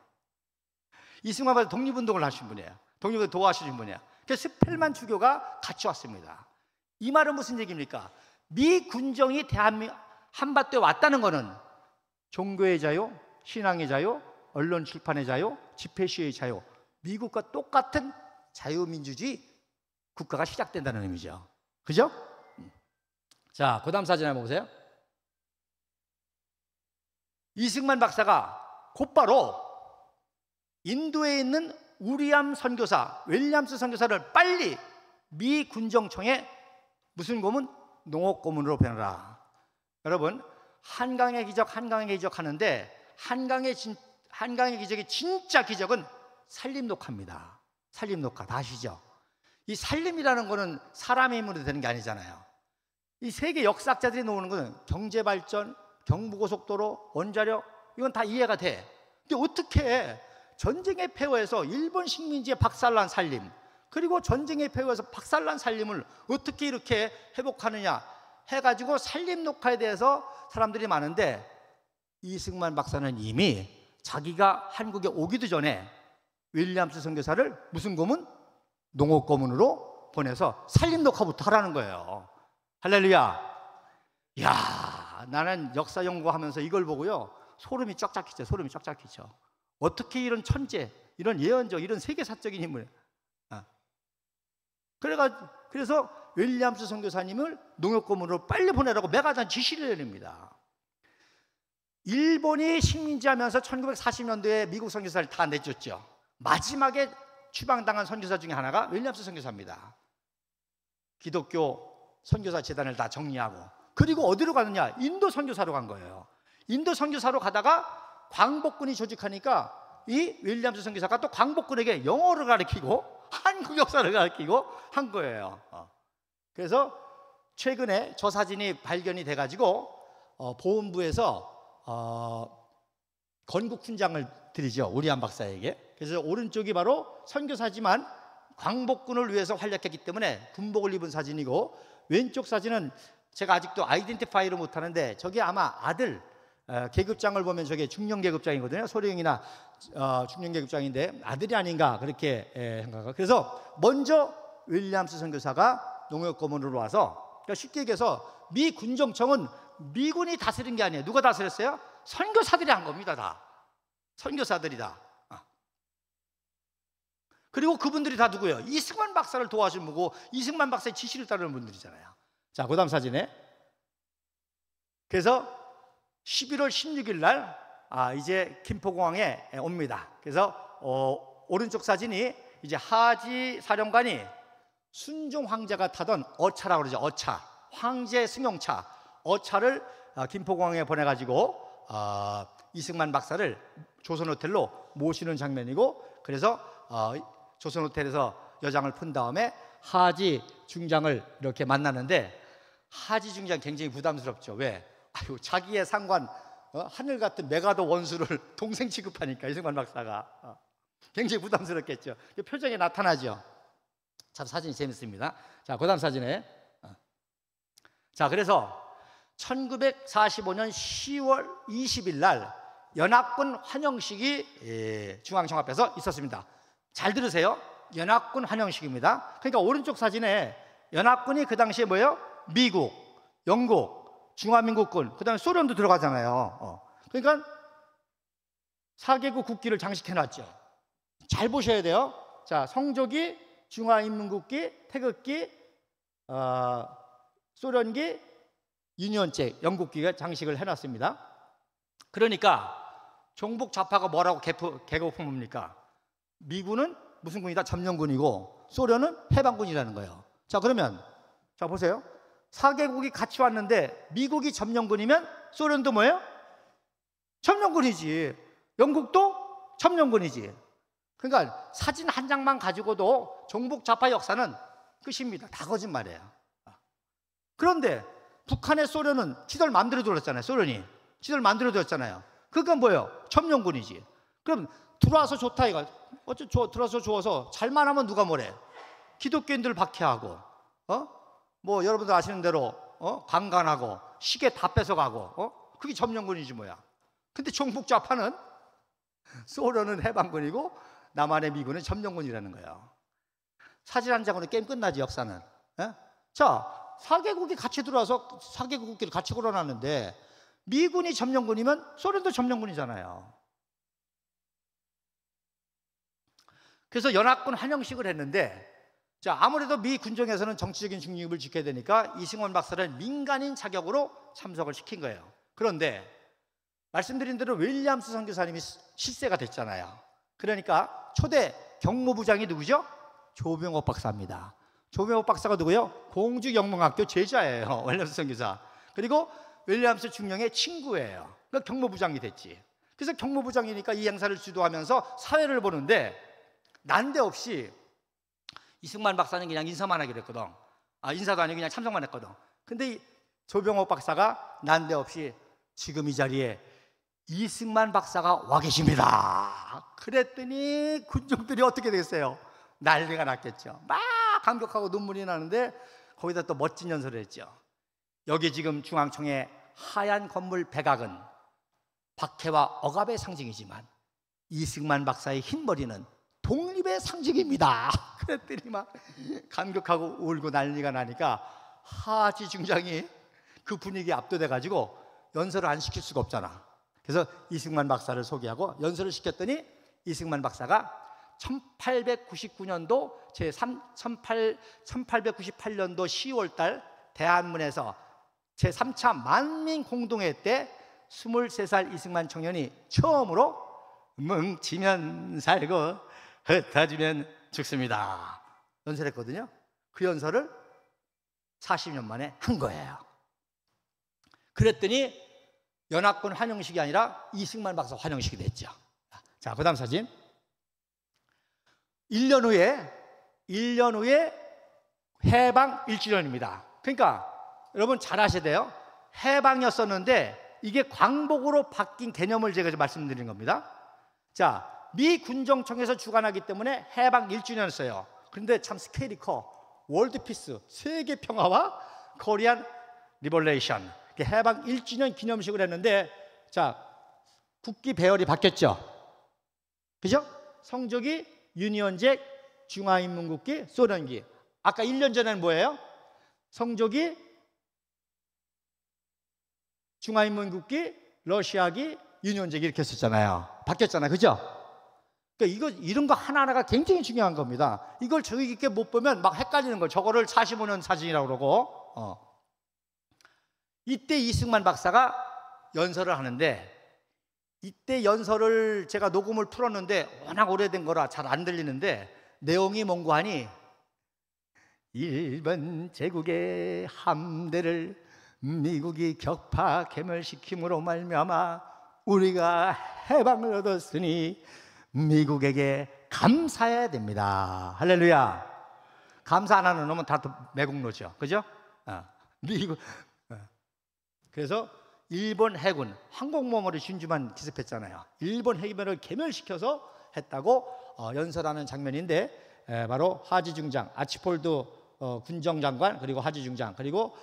Speaker 1: 이승만 박사 독립운동을 하신 분이에요. 독립운동 도와주신 분이야. 그래서 스펠만 주교가 같이 왔습니다. 이 말은 무슨 얘기입니까? 미 군정이 한반도에 왔다는 것은 종교의 자유, 신앙의 자유, 언론 출판의 자유, 집회 시위의 자유, 미국과 똑같은 자유민주주의 국가가 시작된다는 의미죠. 그죠? 자, 그 다음 사진 한번 보세요. 이승만 박사가 곧바로 인도에 있는 우리암 선교사, 윌리엄스 선교사를 빨리 미 군정청에 무슨 고문? 농업 고문으로 보내라. 여러분, 한강의 기적 하는데 한강의 기적의 진짜 기적은 산림녹화입니다. 산림녹화 다 아시죠? 이 산림이라는 거는 사람의 힘으로 되는 게 아니잖아요. 이 세계 역사학자들이 놓는 거는 경제발전, 경부고속도로, 원자력, 이건 다 이해가 돼. 근데 어떻게 전쟁의 폐허에서 일본 식민지에 박살난 산림, 그리고 전쟁의 폐허에서 박살난 산림을 어떻게 이렇게 회복하느냐 해가지고 산림 녹화에 대해서 사람들이 많은데, 이승만 박사는 이미 자기가 한국에 오기도 전에 윌리엄스 선교사를 무슨 고문? 농업 고문으로 보내서 산림 녹화부터 하라는 거예요. 할렐루야. 야, 나는 역사 연구하면서 이걸 보고요, 소름이 쫙쫙 끼쳐. 소름이 쫙쫙 끼쳐. 어떻게 이런 천재, 이런 예언적, 이런 세계사적인 힘을 그래서 윌리엄스 선교사님을 농업 고문으로 빨리 보내라고 메가더는 지시를 내립니다. 일본이 식민지하면서 1940년도에 미국 선교사를 다 내쫓죠. 마지막에 추방당한 선교사 중에 하나가 윌리엄스 선교사입니다. 기독교 선교사 재단을 다 정리하고, 그리고 어디로 가느냐? 인도 선교사로 간 거예요. 인도 선교사로 가다가 광복군이 조직하니까 이 윌리엄스 선교사가 또 광복군에게 영어를 가르치고 한국 역사를 가르치고 한 거예요. 그래서 최근에 저 사진이 발견이 돼가지고 보훈부에서 건국 훈장을 드리죠, 우리암 박사에게. 그래서 오른쪽이 바로 선교사지만 광복군을 위해서 활약했기 때문에 군복을 입은 사진이고, 왼쪽 사진은 제가 아직도 아이덴티파이를 못하는데 저게 아마 아들 계급장을 보면 저게 중령 계급장이거든요. 소령이나 중령 계급장인데 아들이 아닌가 그렇게 생각하고, 그래서 먼저 윌리엄스 선교사가 농역 고문으로 와서, 그러니까 쉽게 얘기해서 미 군정청은 미군이 다스린 게 아니에요. 누가 다스렸어요? 선교사들이 한 겁니다. 다 선교사들이다. 그리고 그분들이 다 누구예요? 이승만 박사를 도와준 분이고 이승만 박사의 지시를 따르는 분들이잖아요. 자, 그 다음 사진에, 그래서 11월 16일 날 이제 김포공항에 옵니다. 그래서 오른쪽 사진이 이제 하지 사령관이 순종 황제가 타던 어차라고 그러죠. 어차, 황제 승용차 어차를 김포공항에 보내가지고 이승만 박사를 조선호텔로 모시는 장면이고, 그래서 조선호텔에서 여장을 푼 다음에 하지 중장을 이렇게 만나는데, 하지 중장 굉장히 부담스럽죠. 왜? 아유, 자기의 상관 하늘 같은 메가더 원수를 동생 취급하니까 이승만 박사가 굉장히 부담스럽겠죠. 표정에 나타나죠. 참 사진이 재밌습니다. 자, 그 다음 사진에, 자, 그래서 1945년 10월 20일 날 연합군 환영식이 중앙청 앞에서 있었습니다. 잘 들으세요. 연합군 환영식입니다. 그러니까 오른쪽 사진에 연합군이 그 당시에 뭐예요? 미국, 영국, 중화민국군, 그 다음에 소련도 들어가잖아요. 그러니까 4개국 국기를 장식해놨죠. 잘 보셔야 돼요. 자, 성조기, 중화인민국기, 태극기, 소련기, 유니언잭, 영국기가 장식을 해놨습니다. 그러니까 종북 좌파가 뭐라고 개고품합니까? 미군은 무슨 군이다? 점령군이고 소련은 해방군이라는 거예요. 자, 그러면 자 보세요. 4개국이 같이 왔는데 미국이 점령군이면 소련도 뭐예요? 점령군이지. 영국도 점령군이지. 그러니까 사진 한 장만 가지고도 종북 좌파 역사는 끝입니다. 다 거짓말이에요. 그런데 북한의 소련은 지들 마음대로 들었잖아요. 소련이 지들 마음대로 들었잖아요. 그건 뭐예요? 점령군이지. 그럼 들어와서 좋다 이거. 들어와서 좋아서 잘만 하면 누가 뭐래? 기독교인들 박해하고, 뭐 여러분들 아시는 대로 강간하고 시계 다 뺏어가고, 그게 점령군이지 뭐야. 근데 종북 좌파는 소련은 해방군이고 남한의 미군은 점령군이라는 거예요. 사진 한 장으로 게임 끝나지 역사는. 자, 4개국이 같이 들어와서 4개국 국기를 같이 걸어놨는데 미군이 점령군이면 소련도 점령군이잖아요. 그래서 연합군 환영식을 했는데, 자, 아무래도 미 군정에서는 정치적인 중립을 지켜야 되니까 이승만 박사를 민간인 자격으로 참석을 시킨 거예요. 그런데 말씀드린 대로 윌리엄스 선교사님이 실세가 됐잖아요. 그러니까 초대 경무부장이 누구죠? 조병옥 박사입니다. 조병옥 박사가 누구예요? 공주영문학교 제자예요. 윌리엄스 선교사. 그리고 윌리엄스 중령의 친구예요. 그러니까 경무부장이 됐지. 그래서 경무부장이니까 이 행사를 주도하면서 사회를 보는데 난데없이 이승만 박사는 그냥 인사만 하기로 했거든. 인사도 아니고 그냥 참석만 했거든. 근데 조병옥 박사가 난데없이 지금 이 자리에 이승만 박사가 와 계십니다. 그랬더니 군중들이 어떻게 됐어요? 난리가 났겠죠. 막 감격하고 눈물이 나는데 거기다 또 멋진 연설을 했죠. 여기 지금 중앙청의 하얀 건물 백악은 박해와 억압의 상징이지만 이승만 박사의 흰머리는 독립의 상징입니다. 그랬더니 막 감격하고 울고 난리가 나니까 하지 중장이 그 분위기에 압도돼가지고 연설을 안 시킬 수가 없잖아. 그래서 이승만 박사를 소개하고 연설을 시켰더니 이승만 박사가 1899년도 1898년도 10월달 대한문에서 제3차 만민공동회 때 23살 이승만 청년이 처음으로 뭉치면 살고 흩어지면 죽습니다 연설했거든요. 그 연설을 40년 만에 한 거예요. 그랬더니 연합군 환영식이 아니라 이승만 박사 환영식이 됐죠. 자, 그 다음 사진. 1년 후에 해방 1주년입니다. 그러니까 여러분 잘 아셔야 돼요. 해방이었었는데 이게 광복으로 바뀐 개념을 제가 말씀드리는 겁니다. 자, 미 군정청에서 주관하기 때문에 해방 1주년이었어요. 그런데 참 스케일이 커. 월드 피스, 세계 평화와 코리안 리버레이션, 해방 1주년 기념식을 했는데, 자, 국기 배열이 바뀌었죠. 그죠? 성적이 유니언잭, 중화인민국기, 소련기. 아까 1년 전에는 뭐예요? 성적이 중화인민국기, 러시아기, 유니언잭 이렇게 했었잖아요. 바뀌었잖아요. 그죠? 그러니까 이런 거 하나하나가 굉장히 중요한 겁니다. 이걸 주의 깊게 못 보면 막 헷갈리는 거예요. 저거를 45년 사진이라고 그러고. 이때 이승만 박사가 연설을 하는데, 이때 연설을 제가 녹음을 풀었는데 워낙 오래된 거라 잘 안 들리는데, 내용이 뭔고 하니, 일본 제국의 함대를 미국이 격파 괴멸시킴으로 말미암아 우리가 해방을 얻었으니 미국에게 감사해야 됩니다. 할렐루야. 감사 안 하는 놈은 다 매국노죠. 그죠? 미국. 그래서 일본 해군 항공모함으로 진주만 기습했잖아요. 일본 해군을 괴멸시켜서 했다고 연설하는 장면인데, 바로 하지 중장, 아치폴드 군정장관, 그리고 하지 중장, 그리고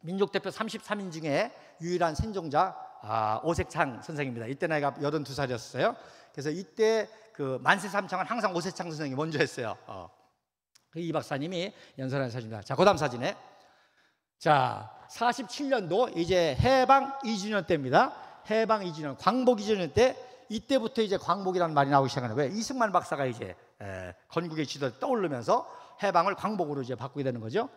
Speaker 1: 민족대표 33인 중에 유일한 생존자 오색창 선생입니다. 이때 나이가 82살이었어요. 그래서 이때 그 만세삼창은 항상 오색창 선생이 먼저 했어요. 이 박사님이 연설한 사진입니다. 자, 그 다음 사진에, 자, 47년도 이제 해방 2주년 때입니다. 해방 2주년, 광복 2주년 때, 이때부터 이제 광복이라는 말이 나오기 시작하는 거예요. 이승만 박사가 이제 건국의 지도를 떠오르면서 해방을 광복으로 이제 바꾸게 되는 거죠.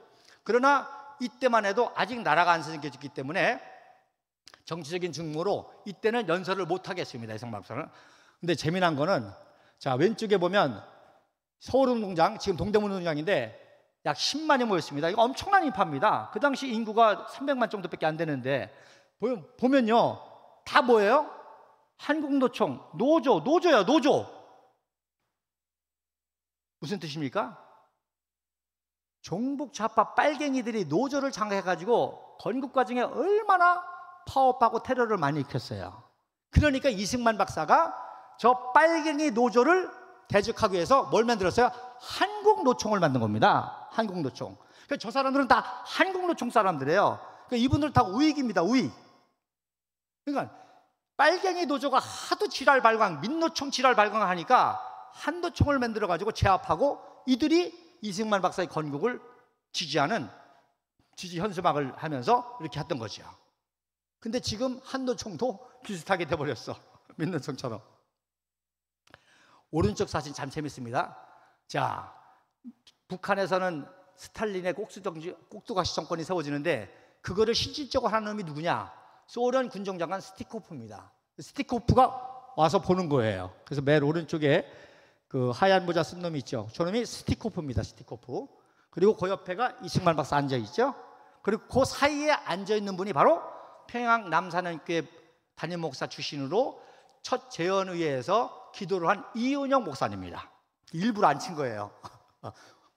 Speaker 1: 그러나 이때만 해도 아직 나라가 안 생겨졌기 때문에 정치적인 중무로 이때는 연설을 못 하겠습니다. 이승만 박사는. 근데 재미난 거는, 자, 왼쪽에 보면 서울운동장, 지금 동대문 운동장인데 약 10만이 모였습니다. 이거 엄청난 인파입니다. 그 당시 인구가 300만 정도밖에 안 되는데, 보면요, 다 뭐예요? 한국노총, 노조야, 노조. 무슨 뜻입니까? 종북 좌파 빨갱이들이 노조를 장악해가지고 건국 과정에 얼마나 파업하고 테러를 많이 일으켰어요. 그러니까 이승만 박사가 저 빨갱이 노조를 대적하기 위해서 뭘 만들었어요? 한국노총을 만든 겁니다. 한국노총. 그러니까 저 사람들은 다 한국노총 사람들이에요. 그러니까 이분들 다 우익입니다. 우익. 그러니까 빨갱이 노조가 하도 지랄 발광, 민노총 지랄 발광하니까 한노총을 만들어가지고 제압하고, 이들이 이승만 박사의 건국을 지지하는 지지 현수막을 하면서 이렇게 했던 거죠. 근데 지금 한노총도 비슷하게 돼버렸어. 민노총처럼. 오른쪽 사진 참 재밌습니다. 자, 북한에서는 스탈린의 꼭두가시 정권이 세워지는데, 그거를 실질적으로 하는 놈이 누구냐? 소련 군정장관 스티코프입니다. 스티코프가 와서 보는 거예요. 그래서 맨 오른쪽에 그 하얀 모자 쓴 놈이 있죠. 저 놈이 스티코프입니다. 스티코프. 그리고 그 옆에가 이승만 박사 앉아 있죠. 그리고 그 사이에 앉아 있는 분이 바로 평양 남산교회 담임 목사 출신으로 첫 재헌의회에서 기도를 한 이은영 목사님입니다. 일부러 앉힌 거예요.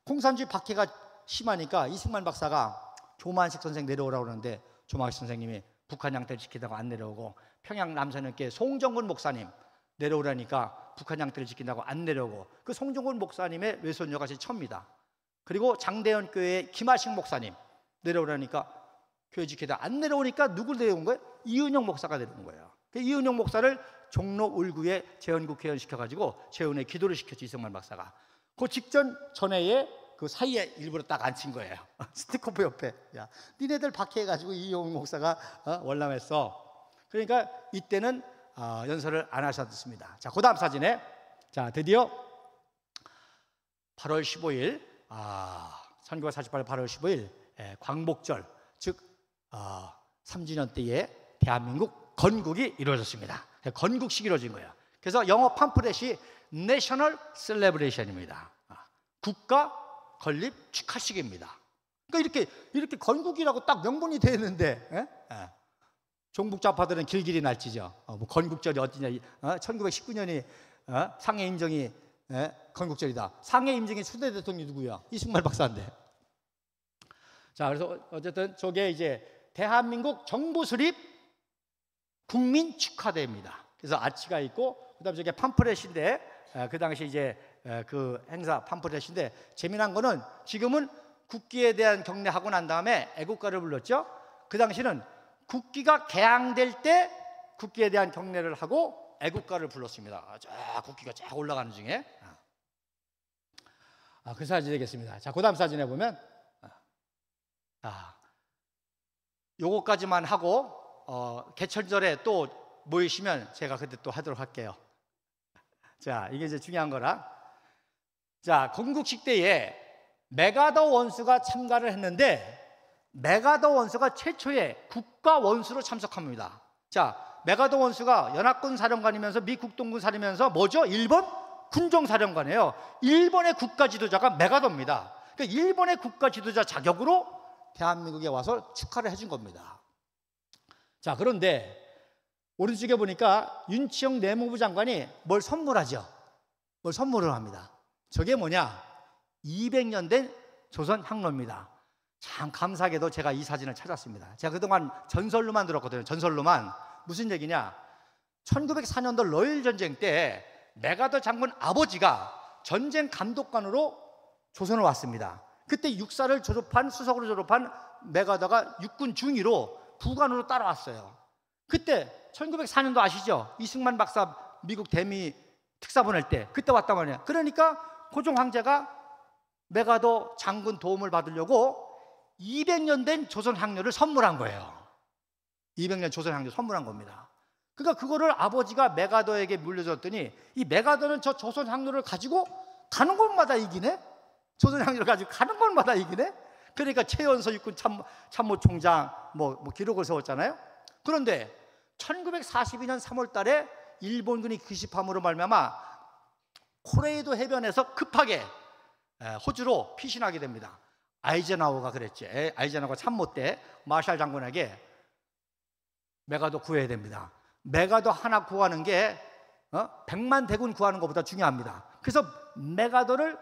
Speaker 1: 공산주의 박해가 심하니까 이승만 박사가 조만식 선생 내려오라고 그러는데, 조만식 선생님이 북한 양떼를 지키다고 안 내려오고, 평양 남산교회 송정근 목사님 내려오라니까 북한 양떼를 지킨다고 안 내려오고, 그 송정근 목사님의 외손녀가 제 처입니다. 그리고 장대현 교회의 김하식 목사님 내려오라니까 교회 지키다 안 내려오니까 누굴 내려온 거예요? 이은영 목사가 내려온 거예요. 그 이은영 목사를 종로 울구에 재헌국 회원시켜가지고 재헌에 기도를 시켰죠. 이승만 박사가. 그 직전 전회에 그 사이에 일부러 딱 앉힌 거예요. 스티커프 옆에. 야, 니네들 박해해가지고 이은영 목사가 월남했어. 그러니까 이때는 연설을 안 하셨습니다. 자, 그 다음 사진에, 자, 드디어 8월 15일, 1948년 8월 15일 광복절, 즉 3주년 때에 대한민국 건국이 이루어졌습니다. 건국식이 이루어진 거예요. 그래서 영어 팜프렛이 내셔널 셀레브레이션입니다. 국가 건립 축하식입니다. 그러니까 이렇게 건국이라고 딱 명분이 되어 있는데, 종북 좌파들은 길길이 날치죠. 뭐 건국절이 어디냐? 1919년이 상해 임정이 건국절이다. 상해 임정의 초대 대통령이 누구야? 이승만 박사인데. 자, 그래서 어쨌든 저게 이제 대한민국 정부 수립 국민 축하대회입니다. 그래서 아치가 있고, 그다음에 저게 팜프렛인데, 그 당시 이제 그 행사 팜프렛인데, 재미난 거는 지금은 국기에 대한 경례하고 난 다음에 애국가를 불렀죠. 그 당시는 국기가 개항될 때 국기에 대한 경례를 하고 애국가를 불렀습니다. 자, 국기가 쫙 올라가는 중에. 그 사진 되겠습니다. 자, 그 다음 사진에 보면, 요거까지만 하고, 개천절에 또 모이시면 제가 그때 또 하도록 할게요. 자, 이게 이제 중요한 거라. 자, 건국식 때에 메가더 원수가 참가를 했는데, 메가더 원수가 최초의 국가 원수로 참석합니다. 자, 메가더 원수가 연합군 사령관이면서 미 국동군 사령이면서 뭐죠? 일본 군정 사령관이에요. 일본의 국가 지도자가 메가더입니다. 그러니까 일본의 국가 지도자 자격으로 대한민국에 와서 축하를 해준 겁니다. 자, 그런데 오른쪽에 보니까 윤치영 내무부 장관이 뭘 선물하죠? 뭘 선물을 합니다. 저게 뭐냐? 200년 된 조선 향로입니다. 참 감사하게도 제가 이 사진을 찾았습니다. 제가 그동안 전설로만 들었거든요. 전설로만. 무슨 얘기냐? 1904년도 러일 전쟁 때 메가더 장군 아버지가 전쟁 감독관으로 조선을 왔습니다. 그때 육사를 졸업한, 수석으로 졸업한 메가더가 육군 중위로 부관으로 따라왔어요. 그때 1904년도 아시죠? 이승만 박사 미국 대미 특사 보낼 때 그때 왔단 말이에요. 그러니까 고종 황제가 메가더 장군 도움을 받으려고 200년 된 조선 향료를 선물한 거예요. 200년 조선 향료 선물한 겁니다. 그러니까 그거를 아버지가 메가더에게 물려줬더니 이 메가더는 저 조선 향료를 가지고 가는 곳마다 이기네? 조선 향료를 가지고 가는 곳마다 이기네? 그러니까 최연소 육군 참모총장 뭐 기록을 세웠잖아요. 그런데 1942년 3월 달에 일본군이 기습함으로 말미암아 코레이도 해변에서 급하게 호주로 피신하게 됩니다. 아이젠하워가 그랬지. 아이젠하워 참모 때 마샬 장군에게 메가더 구해야 됩니다. 메가더 하나 구하는 게 100만 대군 구하는 것보다 중요합니다. 그래서 메가더를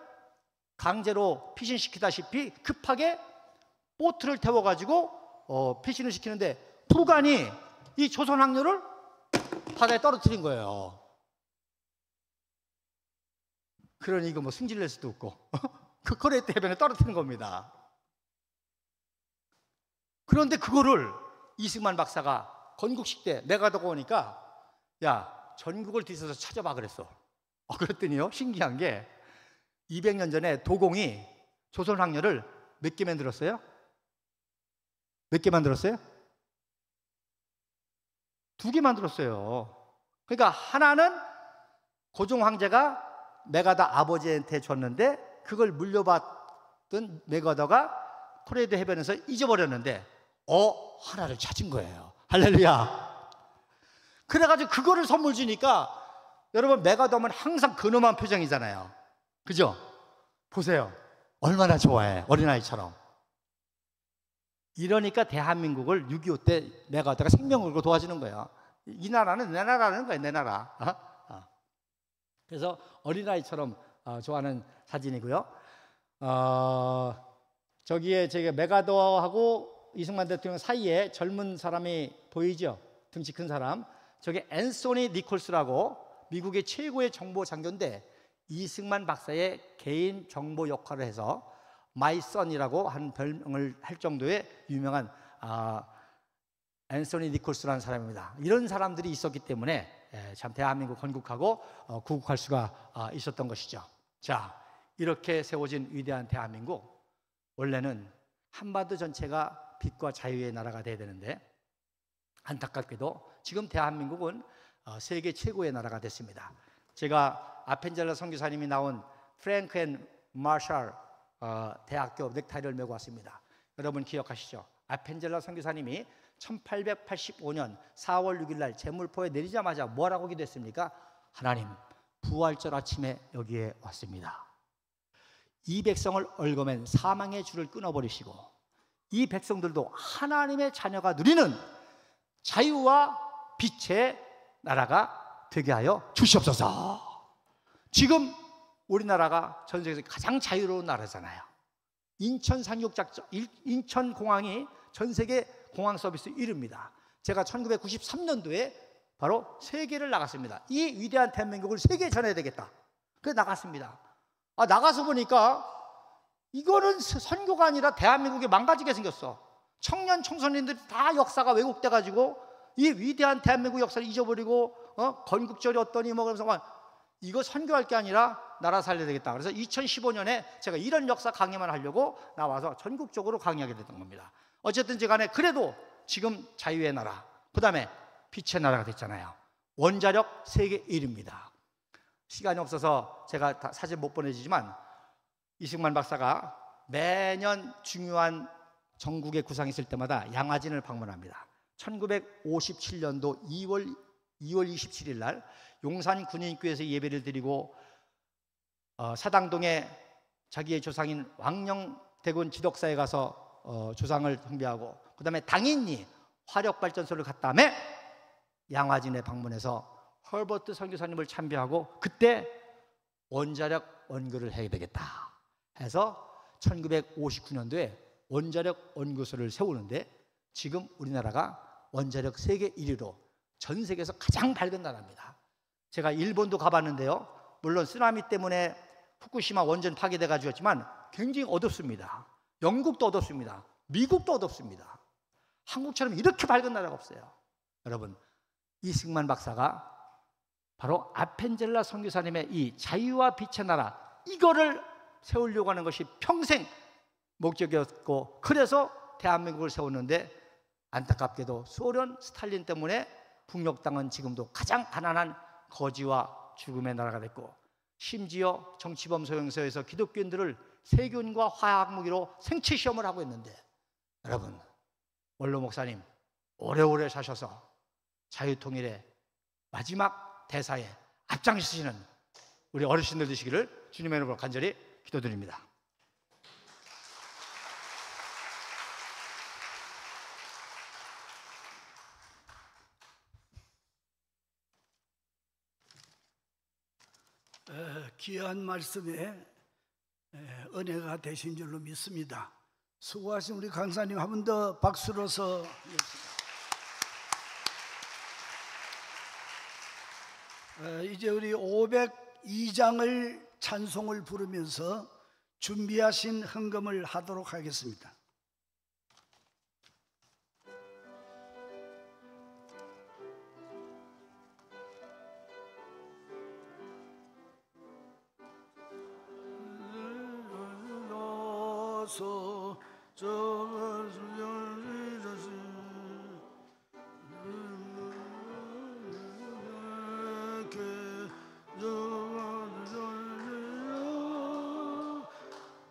Speaker 1: 강제로 피신시키다시피 급하게 보트를 태워가지고 피신을 시키는데 부관이 이 조선 항로를 바다에 떨어뜨린 거예요. 그러니 이거 뭐 승질낼 수도 없고 그 코레이도 해변에 떨어뜨린 겁니다. 그런데 그거를 이승만 박사가 건국식 때 메가더가 오니까 야, 전국을 뒤져서 찾아봐 그랬어. 그랬더니요, 신기한 게 200년 전에 도공이 조선 항로를 몇 개 만들었어요? 몇 개 만들었어요? 2개 만들었어요. 그러니까 하나는 고종 황제가 메가더 아버지한테 줬는데 그걸 물려받던 메가더가 코레이도 해변에서 잊어버렸는데 하나를 찾은 거예요. 할렐루야. 그래가지고 그거를 선물 주니까 여러분 메가더면 항상 근엄한 표정이잖아요. 그죠? 보세요. 얼마나 좋아해. 어린아이처럼. 이러니까 대한민국을 6.25 때 메가더가 생명을 걸고 도와주는 거예요. 이 나라는 내 나라는 거예요. 내 나라. 그래서 어린아이처럼 좋아하는 사진이고요. 저기에 제가 메가더하고 이승만 대통령 사이에 젊은 사람이 보이죠? 등치 큰 사람. 저게 앤소니 니콜스라고 미국의 최고의 정보 장교인데 이승만 박사의 개인 정보 역할을 해서 마이 선이라고 한 별명을 할 정도의 유명한 앤소니 니콜스라는 사람입니다. 이런 사람들이 있었기 때문에 참 대한민국 건국하고 구국할 수가 있었던 것이죠. 자, 이렇게 세워진 위대한 대한민국, 원래는 한반도 전체가 빛과 자유의 나라가 돼야 되는데 안타깝게도 지금 대한민국은 세계 최고의 나라가 됐습니다. 제가 아펜젤러 선교사님이 나온 프랭크 앤 마샬 대학교 넥타이를 메고 왔습니다. 여러분 기억하시죠? 아펜젤러 선교사님이 1885년 4월 6일 날 제물포에 내리자마자 뭐라고 기도했습니까? 하나님, 부활절 아침에 여기에 왔습니다. 이 백성을 얽어맨 사망의 줄을 끊어버리시고 이 백성들도 하나님의 자녀가 누리는 자유와 빛의 나라가 되게 하여 주시옵소서. 지금 우리나라가 전 세계에서 가장 자유로운 나라잖아요. 인천 상륙작전, 인천공항이 전 세계 공항 서비스 1위입니다. 제가 1993년도에 바로 세계를 나갔습니다. 이 위대한 대한민국을 세계에 전해야 되겠다. 그래서 나갔습니다. 나가서 보니까 이거는 선교가 아니라 대한민국이 망가지게 생겼어. 청년 청소년들이 다 역사가 왜곡돼 가지고 이 위대한 대한민국 역사를 잊어버리고 건국절이 어떠니 뭐 그러면서 이거 선교할 게 아니라 나라 살려야 되겠다. 그래서 2015년에 제가 이런 역사 강의만 하려고 나와서 전국적으로 강의하게 됐던 겁니다. 어쨌든지 간에 그래도 지금 자유의 나라, 그 다음에 빛의 나라가 됐잖아요. 원자력 세계 1위입니다. 시간이 없어서 제가 다 사진 못 보내주지만 이승만 박사가 매년 중요한 전국의 구상이 있을 때마다 양화진을 방문합니다. 1957년도 2월 27일 날 용산 군인교회에서 예배를 드리고 사당동에 자기의 조상인 왕영대군 지덕사에 가서 조상을 숭배하고 그 다음에 당인이 화력발전소를 갔다 다음에 양화진에 방문해서 허버트 선교사님을 참배하고 그때 원자력 원교를 해야 되겠다 해서 1959년도에 원자력 원교소를 세우는데 지금 우리나라가 원자력 세계 1위로 전 세계에서 가장 밝은 나라입니다. 제가 일본도 가봤는데요, 물론 쓰나미 때문에 후쿠시마 원전 파괴돼가 지고지만 굉장히 어둡습니다. 영국도 어둡습니다. 미국도 어둡습니다. 한국처럼 이렇게 밝은 나라가 없어요. 여러분, 이승만 박사가 바로 아펜젤라 선교사님의 이 자유와 빛의 나라, 이거를 세우려고 하는 것이 평생 목적이었고, 그래서 대한민국을 세웠는데 안타깝게도 소련 스탈린 때문에 북녘 땅은 지금도 가장 가난한 거지와 죽음의 나라가 됐고, 심지어 정치범 소용소에서 기독교인들을 세균과 화학 무기로 생체 시험을 하고 있는데, 여러분, 원로 목사님 오래오래 사셔서 자유통일의 마지막 대사에 앞장서시는 우리 어르신들 되시기를 주님의 이름으로 간절히 기도드립니다.
Speaker 2: 귀한 말씀에 은혜가 되신 줄로 믿습니다. 수고하신 우리 강사님 한 번 더 박수로서. 이제 우리 502장을 찬송을 부르면서 준비하신 헌금을 하도록 하겠습니다.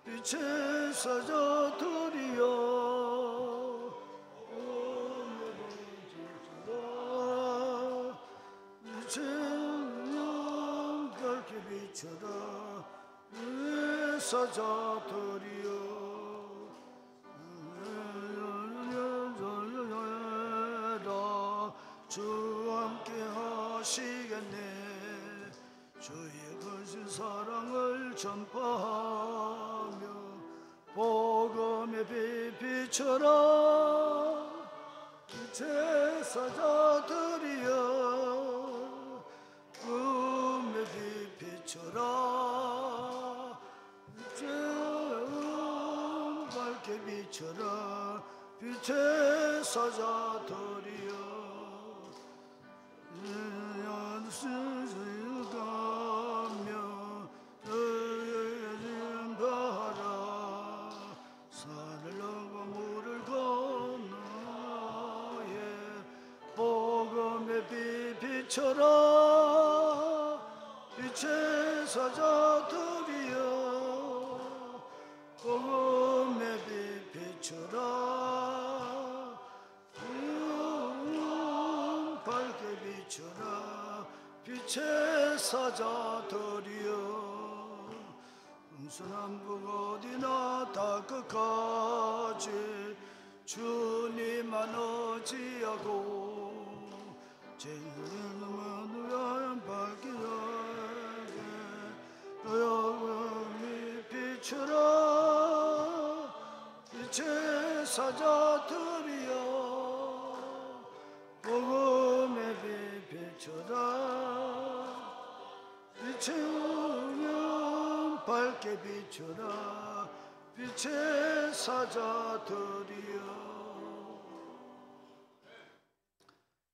Speaker 2: 빛의 사자들이여 빛의 밝게 비춰라 사자들이여 주와 함께 하시겠네. 주의 거신 사랑을 전파하며 복음의 빛 비춰라 빛의 사자들이여 꿈의 빛 비춰라 빛의 밝게 비춰라 빛의 사자들이여 비춰라 빛의 사자들이여 복음의 빛 비춰라 밝게 비춰라 빛의 사자들이여 동서남북 어디나 다 끝까지 주님만 의지하고 죄인은 위하여 밝히라게 너희 비춰라 빛의 사자들이여 복음의 빛 비춰라 빛의 운명 밝게 비춰라 빛의 사자들이여.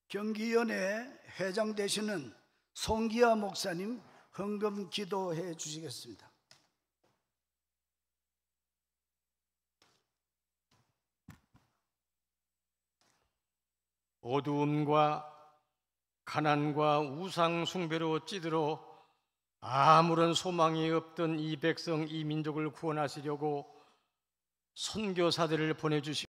Speaker 2: 경기연회 회장 되시는 송기아 목사님 헌금 기도해 주시겠습니다.
Speaker 3: 어두움과 가난과 우상 숭배로 찌들어 아무런 소망이 없던 이 백성, 이 민족을 구원하시려고 선교사들을 보내주시고